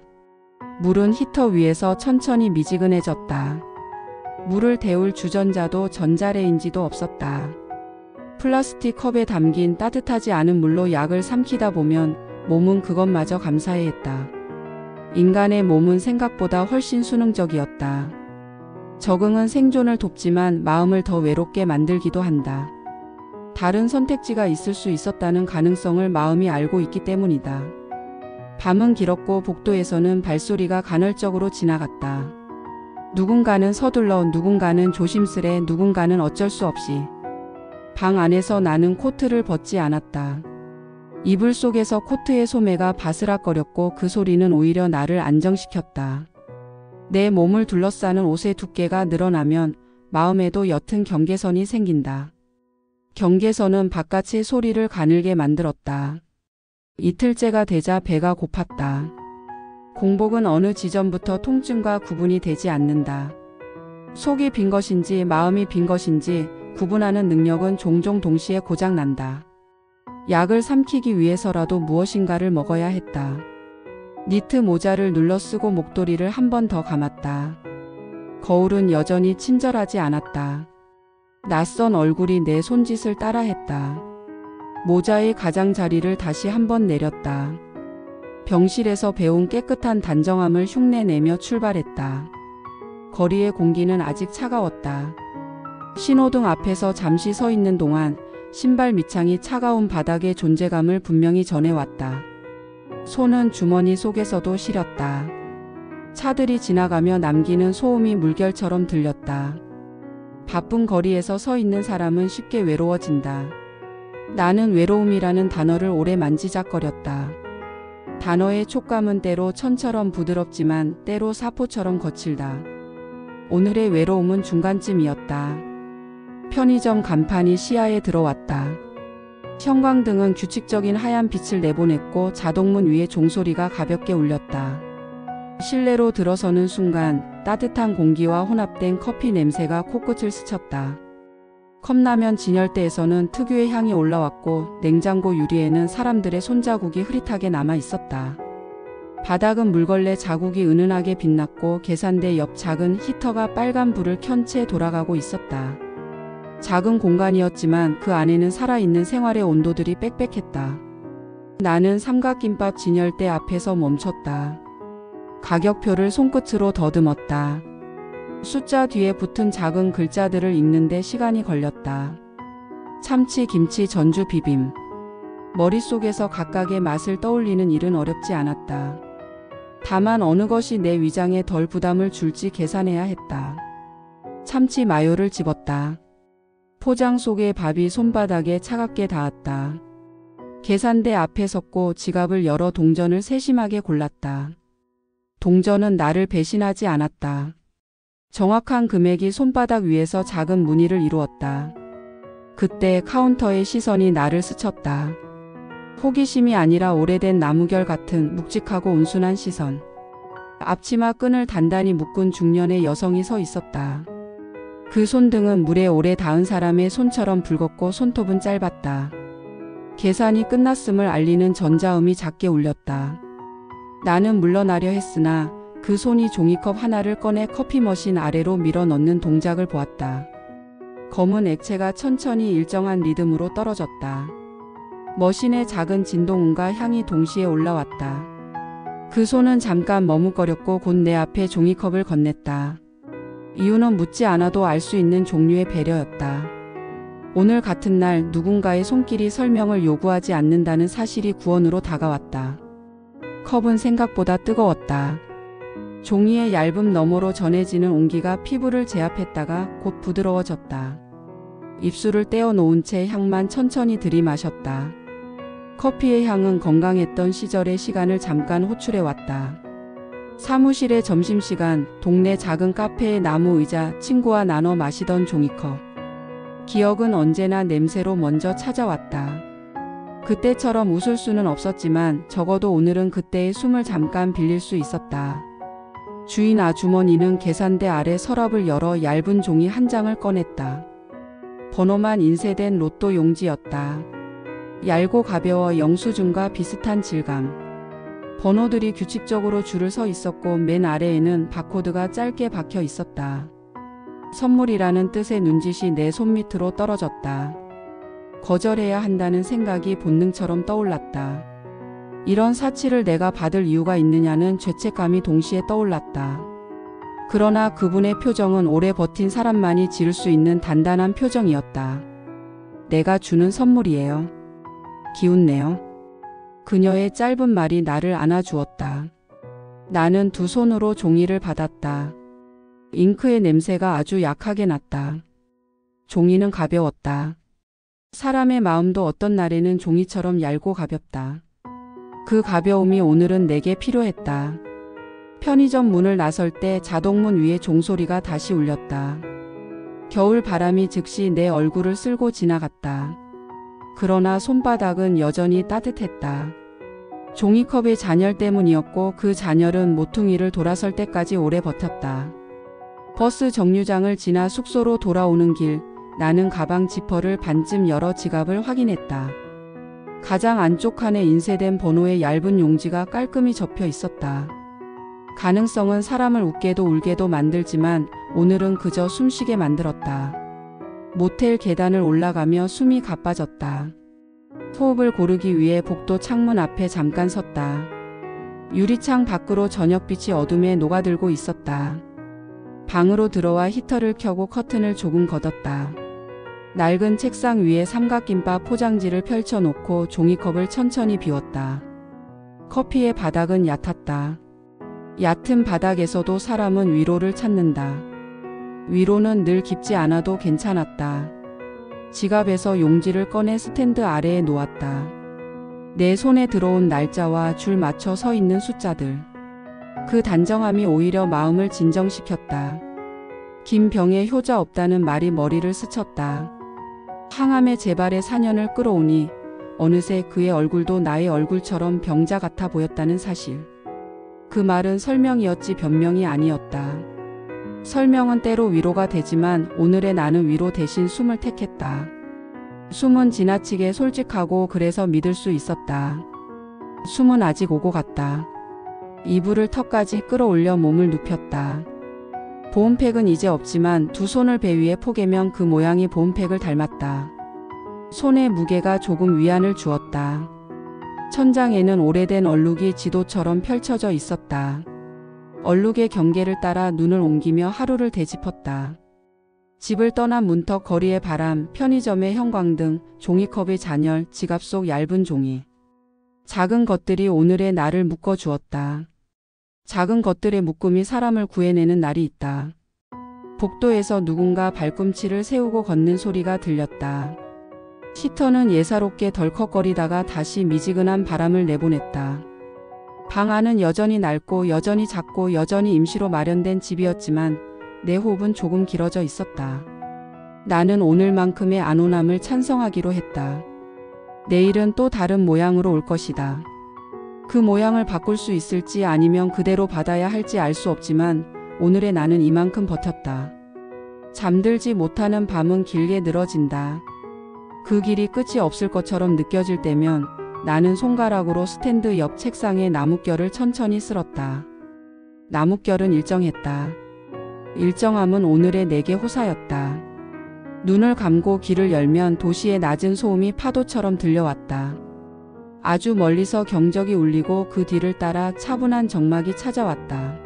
A: 물은 히터 위에서 천천히 미지근해졌다. 물을 데울 주전자도 전자레인지도 없었다. 플라스틱 컵에 담긴 따뜻하지 않은 물로 약을 삼키다 보면 몸은 그것마저 감사해 했다. 인간의 몸은 생각보다 훨씬 수능적이었다. 적응은 생존을 돕지만 마음을 더 외롭게 만들기도 한다. 다른 선택지가 있을 수 있었다는 가능성을 마음이 알고 있기 때문이다. 밤은 길었고 복도에서는 발소리가 간헐적으로 지나갔다. 누군가는 서둘러, 누군가는 조심스레, 누군가는 어쩔 수 없이. 방 안에서 나는 코트를 벗지 않았다. 이불 속에서 코트의 소매가 바스락거렸고 그 소리는 오히려 나를 안정시켰다. 내 몸을 둘러싸는 옷의 두께가 늘어나면 마음에도 옅은 경계선이 생긴다. 경계선은 바깥의 소리를 가늘게 만들었다. 이틀째가 되자 배가 고팠다. 공복은 어느 지점부터 통증과 구분이 되지 않는다. 속이 빈 것인지 마음이 빈 것인지 구분하는 능력은 종종 동시에 고장난다. 약을 삼키기 위해서라도 무엇인가를 먹어야 했다. 니트 모자를 눌러 쓰고 목도리를 한 번 더 감았다. 거울은 여전히 친절하지 않았다. 낯선 얼굴이 내 손짓을 따라했다. 모자의 가장자리를 다시 한 번 내렸다. 병실에서 배운 깨끗한 단정함을 흉내내며 출발했다. 거리의 공기는 아직 차가웠다. 신호등 앞에서 잠시 서 있는 동안 신발 밑창이 차가운 바닥의 존재감을 분명히 전해왔다. 손은 주머니 속에서도 시렸다. 차들이 지나가며 남기는 소음이 물결처럼 들렸다. 바쁜 거리에서 서 있는 사람은 쉽게 외로워진다. 나는 외로움이라는 단어를 오래 만지작거렸다. 단어의 촉감은 때로 천처럼 부드럽지만 때로 사포처럼 거칠다. 오늘의 외로움은 중간쯤이었다. 편의점 간판이 시야에 들어왔다. 형광등은 규칙적인 하얀 빛을 내보냈고 자동문 위에 종소리가 가볍게 울렸다. 실내로 들어서는 순간 따뜻한 공기와 혼합된 커피 냄새가 코끝을 스쳤다. 컵라면 진열대에서는 특유의 향이 올라왔고 냉장고 유리에는 사람들의 손자국이 흐릿하게 남아 있었다. 바닥은 물걸레 자국이 은은하게 빛났고 계산대 옆 작은 히터가 빨간 불을 켠 채 돌아가고 있었다. 작은 공간이었지만 그 안에는 살아있는 생활의 온도들이 빽빽했다. 나는 삼각김밥 진열대 앞에서 멈췄다. 가격표를 손끝으로 더듬었다. 숫자 뒤에 붙은 작은 글자들을 읽는데 시간이 걸렸다. 참치, 김치, 전주, 비빔. 머릿속에서 각각의 맛을 떠올리는 일은 어렵지 않았다. 다만 어느 것이 내 위장에 덜 부담을 줄지 계산해야 했다. 참치 마요를 집었다. 포장 속의 밥이 손바닥에 차갑게 닿았다. 계산대 앞에 섰고 지갑을 열어 동전을 세심하게 골랐다. 동전은 나를 배신하지 않았다. 정확한 금액이 손바닥 위에서 작은 무늬를 이루었다. 그때 카운터의 시선이 나를 스쳤다. 호기심이 아니라 오래된 나무결 같은 묵직하고 온순한 시선. 앞치마 끈을 단단히 묶은 중년의 여성이 서 있었다. 그 손등은 물에 오래 닿은 사람의 손처럼 붉었고 손톱은 짧았다. 계산이 끝났음을 알리는 전자음이 작게 울렸다. 나는 물러나려 했으나 그 손이 종이컵 하나를 꺼내 커피 머신 아래로 밀어 넣는 동작을 보았다. 검은 액체가 천천히 일정한 리듬으로 떨어졌다. 머신의 작은 진동음과 향이 동시에 올라왔다. 그 손은 잠깐 머뭇거렸고 곧 내 앞에 종이컵을 건넸다. 이유는 묻지 않아도 알 수 있는 종류의 배려였다. 오늘 같은 날 누군가의 손길이 설명을 요구하지 않는다는 사실이 구원으로 다가왔다. 컵은 생각보다 뜨거웠다. 종이의 얇음 너머로 전해지는 온기가 피부를 제압했다가 곧 부드러워졌다. 입술을 떼어놓은 채 향만 천천히 들이마셨다. 커피의 향은 건강했던 시절의 시간을 잠깐 호출해왔다. 사무실의 점심시간, 동네 작은 카페의 나무 의자, 친구와 나눠 마시던 종이컵. 기억은 언제나 냄새로 먼저 찾아왔다. 그때처럼 웃을 수는 없었지만 적어도 오늘은 그때의 숨을 잠깐 빌릴 수 있었다. 주인 아주머니는 계산대 아래 서랍을 열어 얇은 종이 한 장을 꺼냈다. 번호만 인쇄된 로또 용지였다. 얇고 가벼워 영수증과 비슷한 질감. 번호들이 규칙적으로 줄을 서 있었고 맨 아래에는 바코드가 짧게 박혀 있었다. 선물이라는 뜻의 눈짓이 내 손밑으로 떨어졌다. 거절해야 한다는 생각이 본능처럼 떠올랐다. 이런 사치를 내가 받을 이유가 있느냐는 죄책감이 동시에 떠올랐다. 그러나 그분의 표정은 오래 버틴 사람만이 지을 수 있는 단단한 표정이었다. 내가 주는 선물이에요. 기운내요. 그녀의 짧은 말이 나를 안아주었다. 나는 두 손으로 종이를 받았다. 잉크의 냄새가 아주 약하게 났다. 종이는 가벼웠다. 사람의 마음도 어떤 날에는 종이처럼 얇고 가볍다. 그 가벼움이 오늘은 내게 필요했다. 편의점 문을 나설 때 자동문 위에 종소리가 다시 울렸다. 겨울 바람이 즉시 내 얼굴을 쓸고 지나갔다. 그러나 손바닥은 여전히 따뜻했다. 종이컵의 잔열 때문이었고 그 잔열은 모퉁이를 돌아설 때까지 오래 버텼다. 버스 정류장을 지나 숙소로 돌아오는 길, 나는 가방 지퍼를 반쯤 열어 지갑을 확인했다. 가장 안쪽 칸에 인쇄된 번호의 얇은 용지가 깔끔히 접혀 있었다. 가능성은 사람을 웃게도 울게도 만들지만 오늘은 그저 숨쉬게 만들었다. 모텔 계단을 올라가며 숨이 가빠졌다. 호흡을 고르기 위해 복도 창문 앞에 잠깐 섰다. 유리창 밖으로 저녁빛이 어둠에 녹아들고 있었다. 방으로 들어와 히터를 켜고 커튼을 조금 걷었다. 낡은 책상 위에 삼각김밥 포장지를 펼쳐놓고 종이컵을 천천히 비웠다. 커피의 바닥은 얕았다. 얕은 바닥에서도 사람은 위로를 찾는다. 위로는 늘 깊지 않아도 괜찮았다. 지갑에서 용지를 꺼내 스탠드 아래에 놓았다. 내 손에 들어온 날짜와 줄 맞춰 서 있는 숫자들. 그 단정함이 오히려 마음을 진정시켰다. 김병의 효자 없다는 말이 머리를 스쳤다. 항암의 재발의 사년을 끌어오니 어느새 그의 얼굴도 나의 얼굴처럼 병자 같아 보였다는 사실. 그 말은 설명이었지 변명이 아니었다. 설명은 때로 위로가 되지만 오늘의 나는 위로 대신 숨을 택했다. 숨은 지나치게 솔직하고 그래서 믿을 수 있었다. 숨은 아직 오고 갔다. 이불을 턱까지 끌어올려 몸을 눕혔다. 보온팩은 이제 없지만 두 손을 배 위에 포개면 그 모양이 보온팩을 닮았다. 손의 무게가 조금 위안을 주었다. 천장에는 오래된 얼룩이 지도처럼 펼쳐져 있었다. 얼룩의 경계를 따라 눈을 옮기며 하루를 되짚었다. 집을 떠난 문턱 거리의 바람, 편의점의 형광등, 종이컵의 잔열, 지갑 속 얇은 종이. 작은 것들이 오늘의 나를 묶어주었다. 작은 것들의 묶음이 사람을 구해내는 날이 있다. 복도에서 누군가 발꿈치를 세우고 걷는 소리가 들렸다. 히터는 예사롭게 덜컥거리다가 다시 미지근한 바람을 내보냈다. 방 안은 여전히 낡고 여전히 작고 여전히 임시로 마련된 집이었지만 내 호흡은 조금 길어져 있었다. 나는 오늘만큼의 안온함을 찬성하기로 했다. 내일은 또 다른 모양으로 올 것이다. 그 모양을 바꿀 수 있을지 아니면 그대로 받아야 할지 알 수 없지만 오늘의 나는 이만큼 버텼다. 잠들지 못하는 밤은 길게 늘어진다. 그 길이 끝이 없을 것처럼 느껴질 때면 나는 손가락으로 스탠드 옆 책상에 나뭇결을 천천히 쓸었다. 나뭇결은 일정했다. 일정함은 오늘의 내게 호사였다. 눈을 감고 귀를 열면 도시의 낮은 소음이 파도처럼 들려왔다. 아주 멀리서 경적이 울리고 그 뒤를 따라 차분한 정막이 찾아왔다.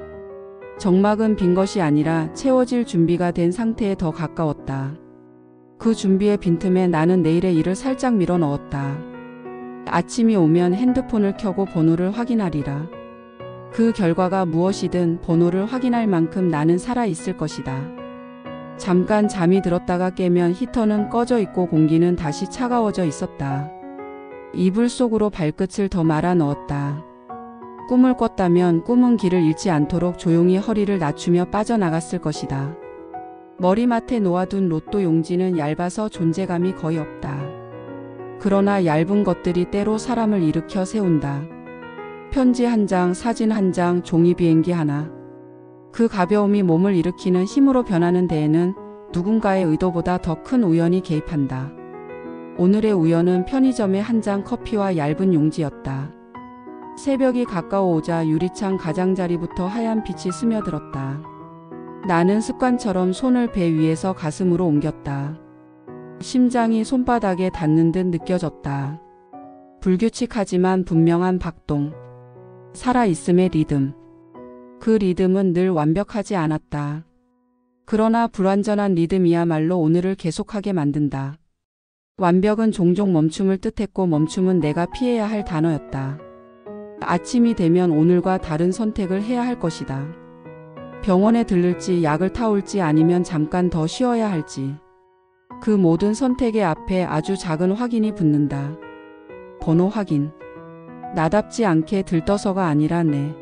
A: 정막은 빈 것이 아니라 채워질 준비가 된 상태에 더 가까웠다. 그 준비의 빈틈에 나는 내일의 일을 살짝 밀어 넣었다. 아침이 오면 핸드폰을 켜고 번호를 확인하리라. 그 결과가 무엇이든 번호를 확인할 만큼 나는 살아 있을 것이다. 잠깐 잠이 들었다가 깨면 히터는 꺼져 있고 공기는 다시 차가워져 있었다. 이불 속으로 발끝을 더 말아 넣었다. 꿈을 꿨다면 꿈은 길을 잃지 않도록 조용히 허리를 낮추며 빠져나갔을 것이다. 머리맡에 놓아둔 로또 용지는 얇아서 존재감이 거의 없다. 그러나 얇은 것들이 때로 사람을 일으켜 세운다. 편지 한 장, 사진 한 장, 종이 비행기 하나. 그 가벼움이 몸을 일으키는 힘으로 변하는 데에는 누군가의 의도보다 더 큰 우연이 개입한다. 오늘의 우연은 편의점의 한 잔 커피와 얇은 용지였다. 새벽이 가까워오자 유리창 가장자리부터 하얀 빛이 스며들었다. 나는 습관처럼 손을 배 위에서 가슴으로 옮겼다. 심장이 손바닥에 닿는 듯 느껴졌다. 불규칙하지만 분명한 박동. 살아있음의 리듬. 그 리듬은 늘 완벽하지 않았다. 그러나 불완전한 리듬이야말로 오늘을 계속하게 만든다. 완벽은 종종 멈춤을 뜻했고 멈춤은 내가 피해야 할 단어였다. 아침이 되면 오늘과 다른 선택을 해야 할 것이다. 병원에 들를지 약을 타올지 아니면 잠깐 더 쉬어야 할지. 그 모든 선택의 앞에 아주 작은 확인이 붙는다. 번호 확인. 나답지 않게 들떠서가 아니라 내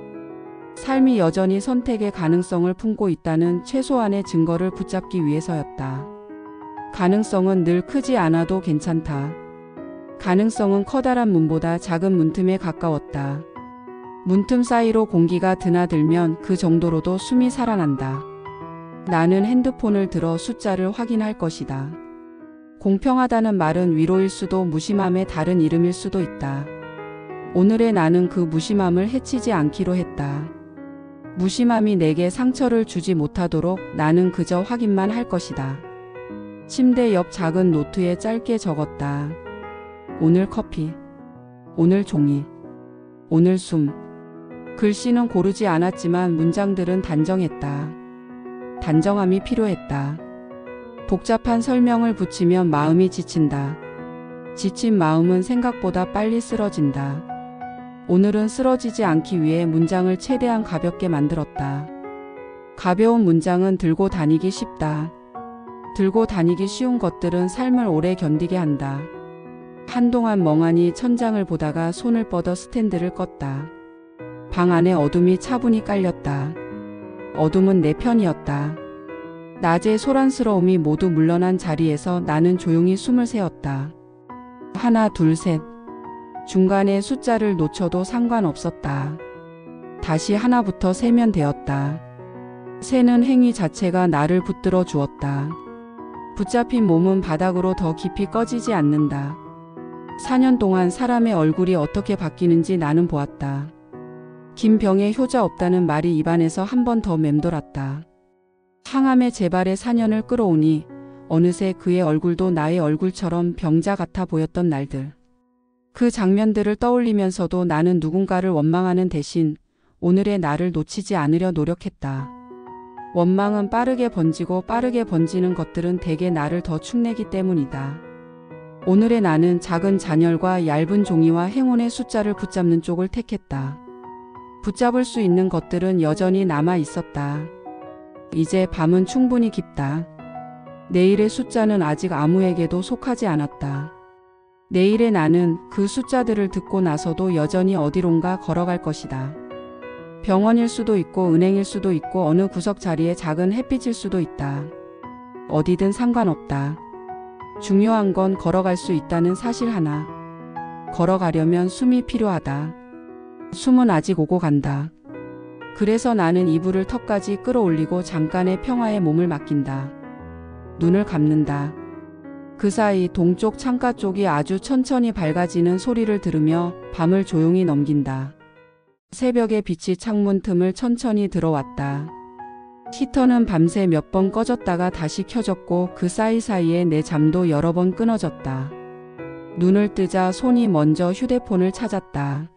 A: 삶이 여전히 선택의 가능성을 품고 있다는 최소한의 증거를 붙잡기 위해서였다. 가능성은 늘 크지 않아도 괜찮다. 가능성은 커다란 문보다 작은 문틈에 가까웠다. 문틈 사이로 공기가 드나들면 그 정도로도 숨이 살아난다. 나는 핸드폰을 들어 숫자를 확인할 것이다. 공평하다는 말은 위로일 수도 무심함의 다른 이름일 수도 있다. 오늘의 나는 그 무심함을 해치지 않기로 했다. 무심함이 내게 상처를 주지 못하도록 나는 그저 확인만 할 것이다. 침대 옆 작은 노트에 짧게 적었다. 오늘 커피. 오늘 종이. 오늘 숨. 글씨는 고르지 않았지만 문장들은 단정했다. 단정함이 필요했다. 복잡한 설명을 붙이면 마음이 지친다. 지친 마음은 생각보다 빨리 쓰러진다. 오늘은 쓰러지지 않기 위해 문장을 최대한 가볍게 만들었다. 가벼운 문장은 들고 다니기 쉽다. 들고 다니기 쉬운 것들은 삶을 오래 견디게 한다. 한동안 멍하니 천장을 보다가 손을 뻗어 스탠드를 껐다. 방 안에 어둠이 차분히 깔렸다. 어둠은 내 편이었다. 낮의 소란스러움이 모두 물러난 자리에서 나는 조용히 숨을 세웠다. 하나, 둘, 셋. 중간에 숫자를 놓쳐도 상관없었다. 다시 하나부터 세면 되었다. 세는 행위 자체가 나를 붙들어 주었다. 붙잡힌 몸은 바닥으로 더 깊이 꺼지지 않는다. 4년 동안 사람의 얼굴이 어떻게 바뀌는지 나는 보았다. 김병에 효자 없다는 말이 입안에서 한 번 더 맴돌았다. 항암의 재발에 4년을 끌어오니 어느새 그의 얼굴도 나의 얼굴처럼 병자 같아 보였던 날들. 그 장면들을 떠올리면서도 나는 누군가를 원망하는 대신 오늘의 나를 놓치지 않으려 노력했다. 원망은 빠르게 번지고 빠르게 번지는 것들은 대개 나를 더 축내기 때문이다. 오늘의 나는 작은 잔열과 얇은 종이와 행운의 숫자를 붙잡는 쪽을 택했다. 붙잡을 수 있는 것들은 여전히 남아 있었다. 이제 밤은 충분히 깊다. 내일의 숫자는 아직 아무에게도 속하지 않았다. 내일의 나는 그 숫자들을 듣고 나서도 여전히 어디론가 걸어갈 것이다. 병원일 수도 있고 은행일 수도 있고 어느 구석 자리에 작은 햇빛일 수도 있다. 어디든 상관없다. 중요한 건 걸어갈 수 있다는 사실 하나. 걸어가려면 숨이 필요하다. 숨은 아직 오고 간다. 그래서 나는 이불을 턱까지 끌어올리고 잠깐의 평화에 몸을 맡긴다. 눈을 감는다. 그 사이 동쪽 창가 쪽이 아주 천천히 밝아지는 소리를 들으며 밤을 조용히 넘긴다. 새벽의 빛이 창문 틈을 천천히 들어왔다. 히터는 밤새 몇 번 꺼졌다가 다시 켜졌고 그 사이사이에 내 잠도 여러 번 끊어졌다. 눈을 뜨자 손이 먼저 휴대폰을 찾았다.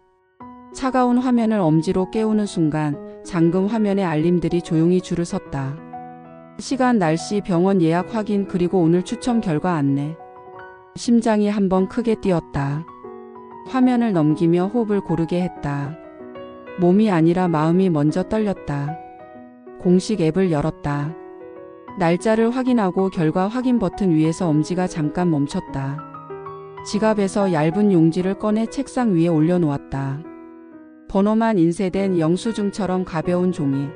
A: 차가운 화면을 엄지로 깨우는 순간 잠금 화면의 알림들이 조용히 줄을 섰다. 시간, 날씨, 병원 예약 확인, 그리고 오늘 추첨 결과 안내. 심장이 한번 크게 뛰었다. 화면을 넘기며 호흡을 고르게 했다. 몸이 아니라 마음이 먼저 떨렸다. 공식 앱을 열었다. 날짜를 확인하고 결과 확인 버튼 위에서 엄지가 잠깐 멈췄다. 지갑에서 얇은 용지를 꺼내 책상 위에 올려놓았다. 번호만 인쇄된 영수증처럼 가벼운 종이.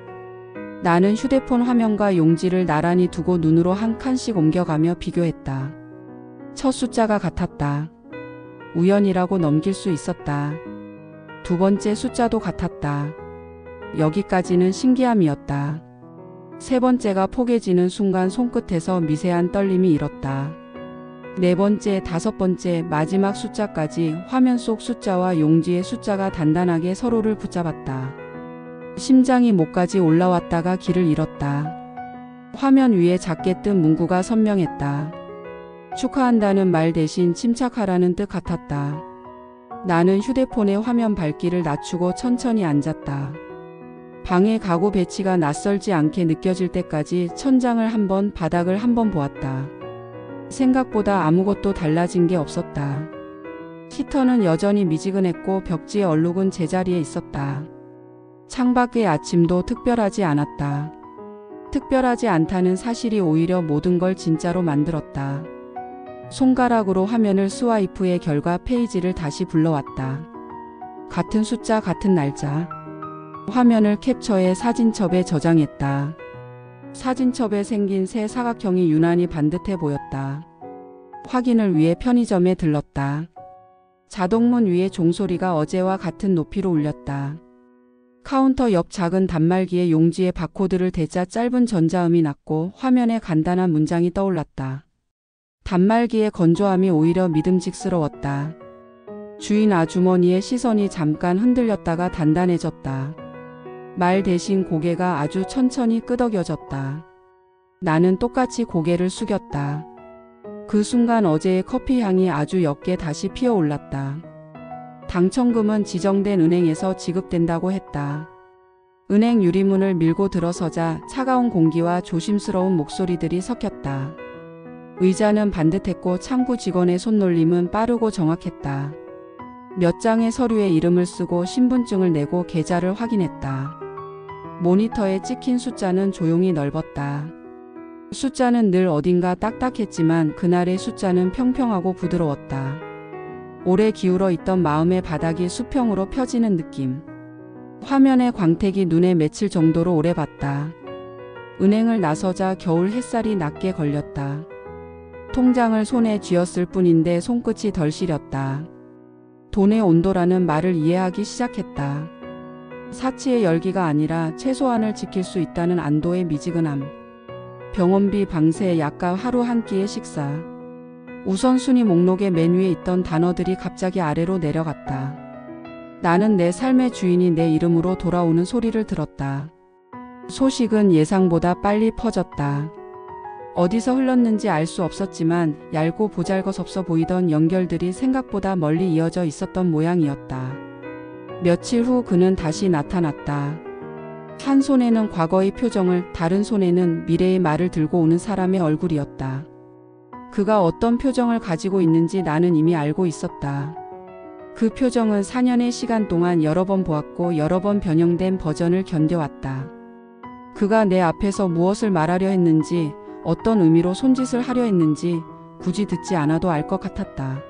A: 나는 휴대폰 화면과 용지를 나란히 두고 눈으로 한 칸씩 옮겨가며 비교했다. 첫 숫자가 같았다. 우연이라고 넘길 수 있었다. 두 번째 숫자도 같았다. 여기까지는 신기함이었다. 세 번째가 포개지는 순간 손끝에서 미세한 떨림이 일었다. 네 번째, 다섯 번째, 마지막 숫자까지 화면 속 숫자와 용지의 숫자가 단단하게 서로를 붙잡았다. 심장이 목까지 올라왔다가 길을 잃었다. 화면 위에 작게 뜬 문구가 선명했다. 축하한다는 말 대신 침착하라는 뜻 같았다. 나는 휴대폰의 화면 밝기를 낮추고 천천히 앉았다. 방의 가구 배치가 낯설지 않게 느껴질 때까지 천장을 한 번, 바닥을 한 번 보았다. 생각보다 아무것도 달라진 게 없었다. 히터는 여전히 미지근했고 벽지의 얼룩은 제자리에 있었다. 창밖의 아침도 특별하지 않았다. 특별하지 않다는 사실이 오히려 모든 걸 진짜로 만들었다. 손가락으로 화면을 스와이프해 결과 페이지를 다시 불러왔다. 같은 숫자, 같은 날짜. 화면을 캡처해 사진첩에 저장했다. 사진첩에 생긴 새 사각형이 유난히 반듯해 보였다. 확인을 위해 편의점에 들렀다. 자동문 위에 종소리가 어제와 같은 높이로 울렸다. 카운터 옆 작은 단말기에 용지에 바코드를 대자 짧은 전자음이 났고 화면에 간단한 문장이 떠올랐다. 단말기의 건조함이 오히려 믿음직스러웠다. 주인 아주머니의 시선이 잠깐 흔들렸다가 단단해졌다. 말 대신 고개가 아주 천천히 끄덕여졌다. 나는 똑같이 고개를 숙였다. 그 순간 어제의 커피 향이 아주 옅게 다시 피어올랐다. 당첨금은 지정된 은행에서 지급된다고 했다. 은행 유리문을 밀고 들어서자 차가운 공기와 조심스러운 목소리들이 섞였다. 의자는 반듯했고 창구 직원의 손놀림은 빠르고 정확했다. 몇 장의 서류에 이름을 쓰고 신분증을 내고 계좌를 확인했다. 모니터에 찍힌 숫자는 조용히 넓었다. 숫자는 늘 어딘가 딱딱했지만 그날의 숫자는 평평하고 부드러웠다. 오래 기울어 있던 마음의 바닥이 수평으로 펴지는 느낌. 화면의 광택이 눈에 맺힐 정도로 오래 봤다. 은행을 나서자 겨울 햇살이 낮게 걸렸다. 통장을 손에 쥐었을 뿐인데 손끝이 덜 시렸다. 돈의 온도라는 말을 이해하기 시작했다. 사치의 열기가 아니라 최소한을 지킬 수 있다는 안도의 미지근함. 병원비, 방세, 약값, 하루 한 끼의 식사. 우선순위 목록의 맨 위에 있던 단어들이 갑자기 아래로 내려갔다. 나는 내 삶의 주인이 내 이름으로 돌아오는 소리를 들었다. 소식은 예상보다 빨리 퍼졌다. 어디서 흘렀는지 알 수 없었지만 얇고 보잘것없어 보이던 연결들이 생각보다 멀리 이어져 있었던 모양이었다. 며칠 후 그는 다시 나타났다. 한 손에는 과거의 표정을, 다른 손에는 미래의 말을 들고 오는 사람의 얼굴이었다. 그가 어떤 표정을 가지고 있는지 나는 이미 알고 있었다. 그 표정은 4년의 시간 동안 여러 번 보았고 여러 번 변형된 버전을 견뎌왔다. 그가 내 앞에서 무엇을 말하려 했는지, 어떤 의미로 손짓을 하려 했는지 굳이 듣지 않아도 알 것 같았다.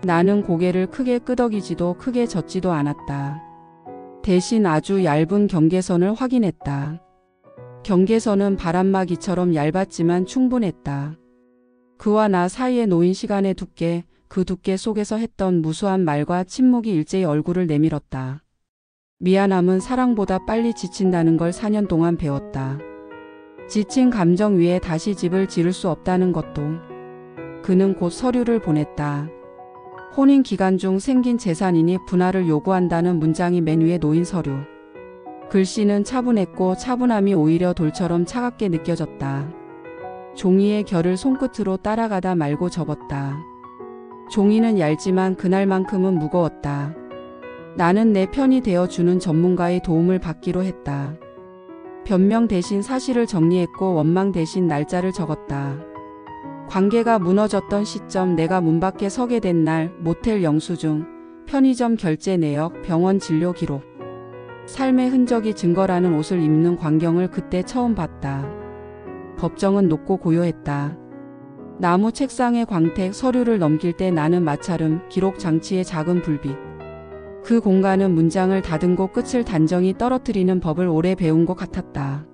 A: 나는 고개를 크게 끄덕이지도 크게 젓지도 않았다. 대신 아주 얇은 경계선을 확인했다. 경계선은 바람막이처럼 얇았지만 충분했다. 그와 나 사이에 놓인 시간의 두께, 그 두께 속에서 했던 무수한 말과 침묵이 일제히 얼굴을 내밀었다. 미안함은 사랑보다 빨리 지친다는 걸 4년 동안 배웠다. 지친 감정 위에 다시 집을 지을 수 없다는 것도. 그는 곧 서류를 보냈다. 혼인 기간 중 생긴 재산이니 분할을 요구한다는 문장이 맨 위에 놓인 서류. 글씨는 차분했고 차분함이 오히려 돌처럼 차갑게 느껴졌다. 종이의 결을 손끝으로 따라가다 말고 접었다. 종이는 얇지만 그날만큼은 무거웠다. 나는 내 편이 되어주는 전문가의 도움을 받기로 했다. 변명 대신 사실을 정리했고 원망 대신 날짜를 적었다. 관계가 무너졌던 시점, 내가 문 밖에 서게 된 날, 모텔 영수증, 편의점 결제 내역, 병원 진료 기록. 삶의 흔적이 증거라는 옷을 입는 광경을 그때 처음 봤다. 법정은 높고 고요했다. 나무 책상의 광택, 서류를 넘길 때 나는 마찰음, 기록 장치의 작은 불빛. 그 공간은 문장을 다듬고 끝을 단정히 떨어뜨리는 법을 오래 배운 것 같았다.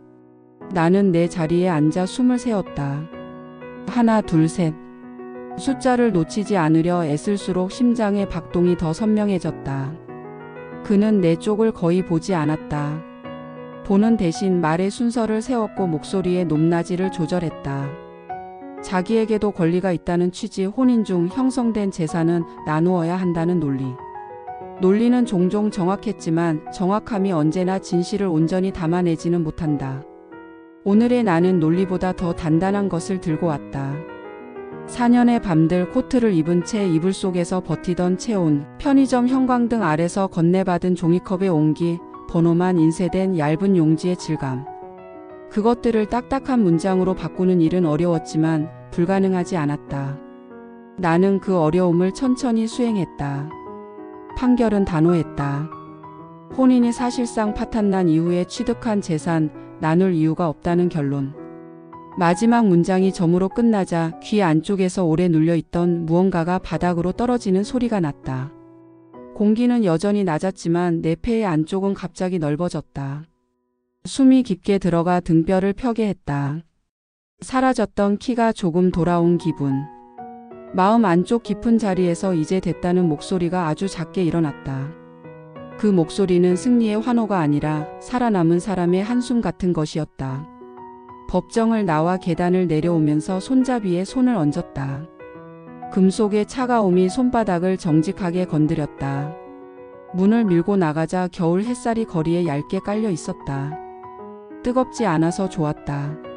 A: 나는 내 자리에 앉아 숨을 세웠다. 하나, 둘, 셋. 숫자를 놓치지 않으려 애쓸수록 심장의 박동이 더 선명해졌다. 그는 내 쪽을 거의 보지 않았다. 보는 대신 말의 순서를 세웠고 목소리의 높낮이를 조절했다. 자기에게도 권리가 있다는 취지, 혼인 중 형성된 재산은 나누어야 한다는 논리. 논리는 종종 정확했지만 정확함이 언제나 진실을 온전히 담아내지는 못한다. 오늘의 나는 논리보다 더 단단한 것을 들고 왔다. 4년의 밤들, 코트를 입은 채 이불 속에서 버티던 체온, 편의점 형광등 아래서 건네받은 종이컵의 온기, 번호만 인쇄된 얇은 용지의 질감. 그것들을 딱딱한 문장으로 바꾸는 일은 어려웠지만 불가능하지 않았다. 나는 그 어려움을 천천히 수행했다. 판결은 단호했다. 혼인이 사실상 파탄난 이후에 취득한 재산, 나눌 이유가 없다는 결론. 마지막 문장이 점으로 끝나자 귀 안쪽에서 오래 눌려있던 무언가가 바닥으로 떨어지는 소리가 났다. 공기는 여전히 낮았지만 내 폐의 안쪽은 갑자기 넓어졌다. 숨이 깊게 들어가 등뼈를 펴게 했다. 사라졌던 키가 조금 돌아온 기분. 마음 안쪽 깊은 자리에서 이제 됐다는 목소리가 아주 작게 일어났다. 그 목소리는 승리의 환호가 아니라 살아남은 사람의 한숨 같은 것이었다. 법정을 나와 계단을 내려오면서 손잡이에 손을 얹었다. 금속의 차가움이 손바닥을 정직하게 건드렸다. 문을 밀고 나가자 겨울 햇살이 거리에 얇게 깔려 있었다. 뜨겁지 않아서 좋았다.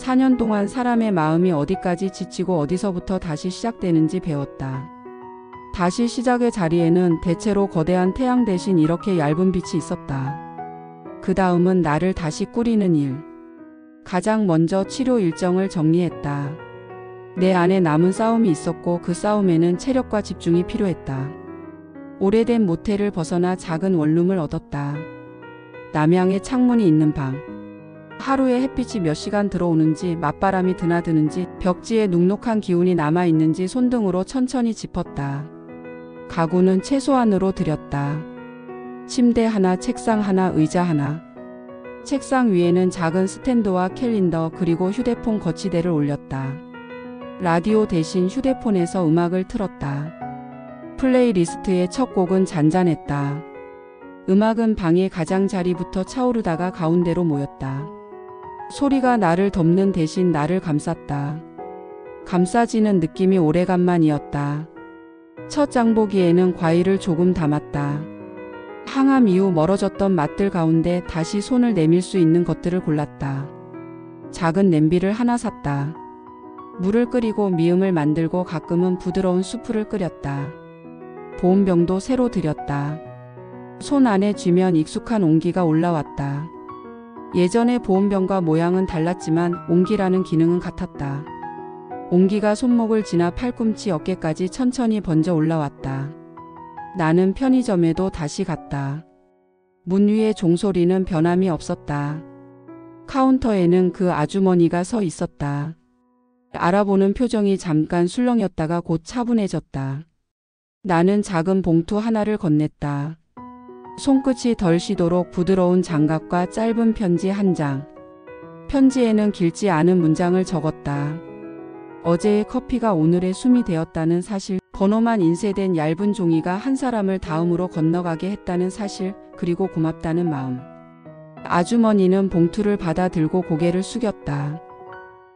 A: 4년 동안 사람의 마음이 어디까지 지치고 어디서부터 다시 시작되는지 배웠다. 다시 시작의 자리에는 대체로 거대한 태양 대신 이렇게 얇은 빛이 있었다. 그 다음은 나를 다시 꾸리는 일. 가장 먼저 치료 일정을 정리했다. 내 안에 남은 싸움이 있었고 그 싸움에는 체력과 집중이 필요했다. 오래된 모텔을 벗어나 작은 원룸을 얻었다. 남향에 창문이 있는 방. 하루에 햇빛이 몇 시간 들어오는지, 맞바람이 드나드는지, 벽지에 눅눅한 기운이 남아있는지 손등으로 천천히 짚었다. 가구는 최소한으로 들였다. 침대 하나, 책상 하나, 의자 하나. 책상 위에는 작은 스탠드와 캘린더 그리고 휴대폰 거치대를 올렸다. 라디오 대신 휴대폰에서 음악을 틀었다. 플레이리스트의 첫 곡은 잔잔했다. 음악은 방의 가장자리부터 차오르다가 가운데로 모였다. 소리가 나를 덮는 대신 나를 감쌌다. 감싸지는 느낌이 오래간만이었다. 첫 장보기에는 과일을 조금 담았다. 항암 이후 멀어졌던 맛들 가운데 다시 손을 내밀 수 있는 것들을 골랐다. 작은 냄비를 하나 샀다. 물을 끓이고 미음을 만들고 가끔은 부드러운 수프를 끓였다. 보온병도 새로 들였다. 손 안에 쥐면 익숙한 온기가 올라왔다. 예전의 보온병과 모양은 달랐지만 온기라는 기능은 같았다. 온기가 손목을 지나 팔꿈치 어깨까지 천천히 번져 올라왔다. 나는 편의점에도 다시 갔다. 문 위의 종소리는 변함이 없었다. 카운터에는 그 아주머니가 서 있었다. 알아보는 표정이 잠깐 술렁였다가 곧 차분해졌다. 나는 작은 봉투 하나를 건넸다. 손끝이 덜 쉬도록 부드러운 장갑과 짧은 편지 한 장. 편지에는 길지 않은 문장을 적었다. 어제의 커피가 오늘의 숨이 되었다는 사실, 번호만 인쇄된 얇은 종이가 한 사람을 다음으로 건너가게 했다는 사실, 그리고 고맙다는 마음. 아주머니는 봉투를 받아 들고 고개를 숙였다.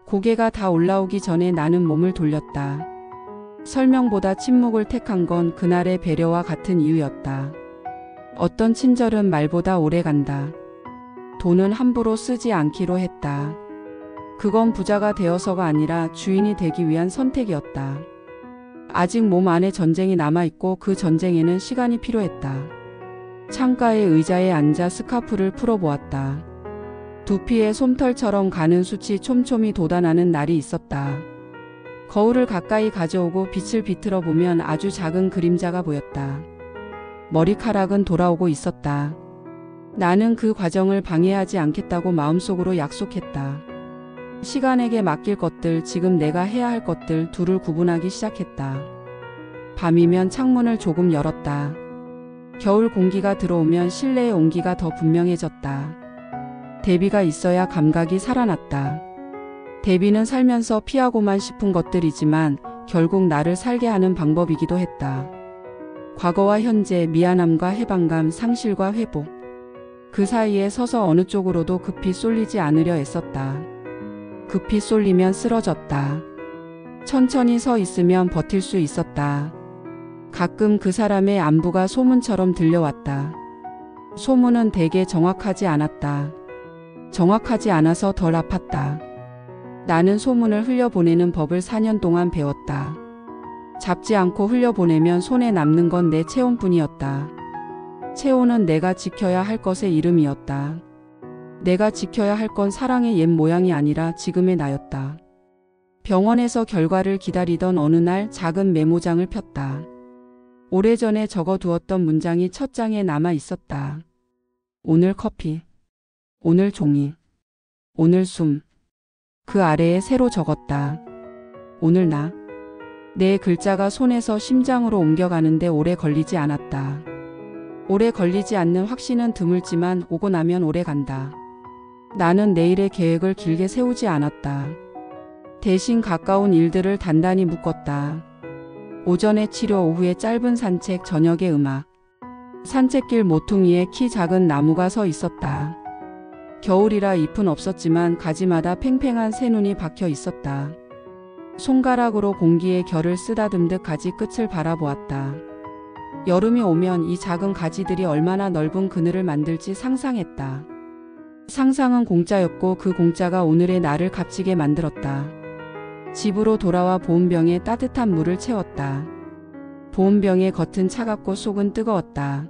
A: 고개가 다 올라오기 전에 나는 몸을 돌렸다. 설명보다 침묵을 택한 건 그날의 배려와 같은 이유였다. 어떤 친절은 말보다 오래 간다. 돈은 함부로 쓰지 않기로 했다. 그건 부자가 되어서가 아니라 주인이 되기 위한 선택이었다. 아직 몸 안에 전쟁이 남아있고 그 전쟁에는 시간이 필요했다. 창가의 의자에 앉아 스카프를 풀어보았다. 두피에 솜털처럼 가는 숱이 촘촘히 돋아나는 날이 있었다. 거울을 가까이 가져오고 빛을 비틀어 보면 아주 작은 그림자가 보였다. 머리카락은 돌아오고 있었다. 나는 그 과정을 방해하지 않겠다고 마음속으로 약속했다. 시간에게 맡길 것들, 지금 내가 해야 할 것들 둘을 구분하기 시작했다. 밤이면 창문을 조금 열었다. 겨울 공기가 들어오면 실내의 온기가 더 분명해졌다. 대비가 있어야 감각이 살아났다. 대비는 살면서 피하고만 싶은 것들이지만 결국 나를 살게 하는 방법이기도 했다. 과거와 현재, 미안함과 해방감, 상실과 회복. 그 사이에 서서 어느 쪽으로도 급히 쏠리지 않으려 애썼다. 급히 쏠리면 쓰러졌다. 천천히 서 있으면 버틸 수 있었다. 가끔 그 사람의 안부가 소문처럼 들려왔다. 소문은 대개 정확하지 않았다. 정확하지 않아서 덜 아팠다. 나는 소문을 흘려보내는 법을 4년 동안 배웠다. 잡지 않고 흘려보내면 손에 남는 건 내 체온뿐이었다. 체온은 내가 지켜야 할 것의 이름이었다. 내가 지켜야 할 건 사랑의 옛 모양이 아니라 지금의 나였다. 병원에서 결과를 기다리던 어느 날 작은 메모장을 폈다. 오래전에 적어두었던 문장이 첫 장에 남아 있었다. 오늘 커피, 오늘 종이, 오늘 숨. 그 아래에 새로 적었다. 오늘 나. 내 글자가 손에서 심장으로 옮겨가는데 오래 걸리지 않았다. 오래 걸리지 않는 확신은 드물지만 오고 나면 오래 간다. 나는 내일의 계획을 길게 세우지 않았다. 대신 가까운 일들을 단단히 묶었다. 오전에 치료, 오후에 짧은 산책, 저녁에 음악. 산책길 모퉁이에 키 작은 나무가 서 있었다. 겨울이라 잎은 없었지만 가지마다 팽팽한 새눈이 박혀 있었다. 손가락으로 공기에 결을 쓰다듬듯 가지 끝을 바라보았다. 여름이 오면 이 작은 가지들이 얼마나 넓은 그늘을 만들지 상상했다. 상상은 공짜였고 그 공짜가 오늘의 나를 값지게 만들었다. 집으로 돌아와 보온병에 따뜻한 물을 채웠다. 보온병의 겉은 차갑고 속은 뜨거웠다.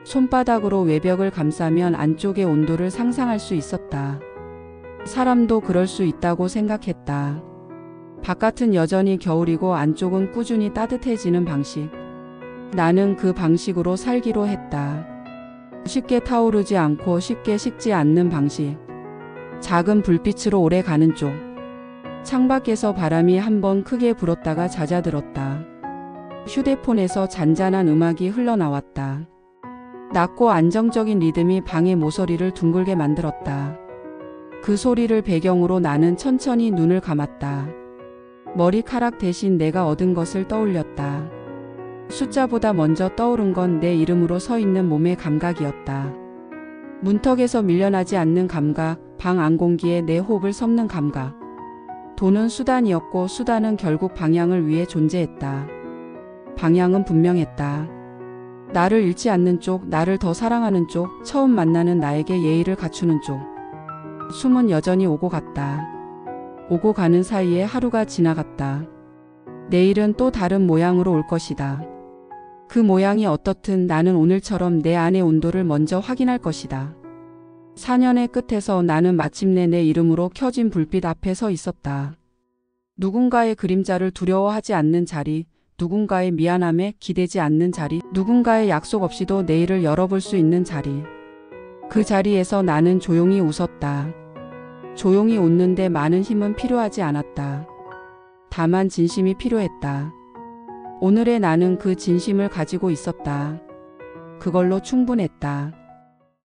A: 손바닥으로 외벽을 감싸면 안쪽의 온도를 상상할 수 있었다. 사람도 그럴 수 있다고 생각했다. 바깥은 여전히 겨울이고 안쪽은 꾸준히 따뜻해지는 방식. 나는 그 방식으로 살기로 했다. 쉽게 타오르지 않고 쉽게 식지 않는 방식. 작은 불빛으로 오래 가는 쪽. 창밖에서 바람이 한번 크게 불었다가 잦아들었다. 휴대폰에서 잔잔한 음악이 흘러나왔다. 낮고 안정적인 리듬이 방의 모서리를 둥글게 만들었다. 그 소리를 배경으로 나는 천천히 눈을 감았다. 머리카락 대신 내가 얻은 것을 떠올렸다. 숫자보다 먼저 떠오른 건 내 이름으로 서 있는 몸의 감각이었다. 문턱에서 밀려나지 않는 감각, 방 안 공기에 내 호흡을 섞는 감각. 돈은 수단이었고 수단은 결국 방향을 위해 존재했다. 방향은 분명했다. 나를 잃지 않는 쪽, 나를 더 사랑하는 쪽, 처음 만나는 나에게 예의를 갖추는 쪽. 숨은 여전히 오고 갔다. 오고 가는 사이에 하루가 지나갔다. 내일은 또 다른 모양으로 올 것이다. 그 모양이 어떻든 나는 오늘처럼 내 안의 온도를 먼저 확인할 것이다. 4년의 끝에서 나는 마침내 내 이름으로 켜진 불빛 앞에 서 있었다. 누군가의 그림자를 두려워하지 않는 자리, 누군가의 미안함에 기대지 않는 자리, 누군가의 약속 없이도 내일을 열어볼 수 있는 자리. 그 자리에서 나는 조용히 웃었다. 조용히 웃는데 많은 힘은 필요하지 않았다. 다만 진심이 필요했다. 오늘의 나는 그 진심을 가지고 있었다. 그걸로 충분했다.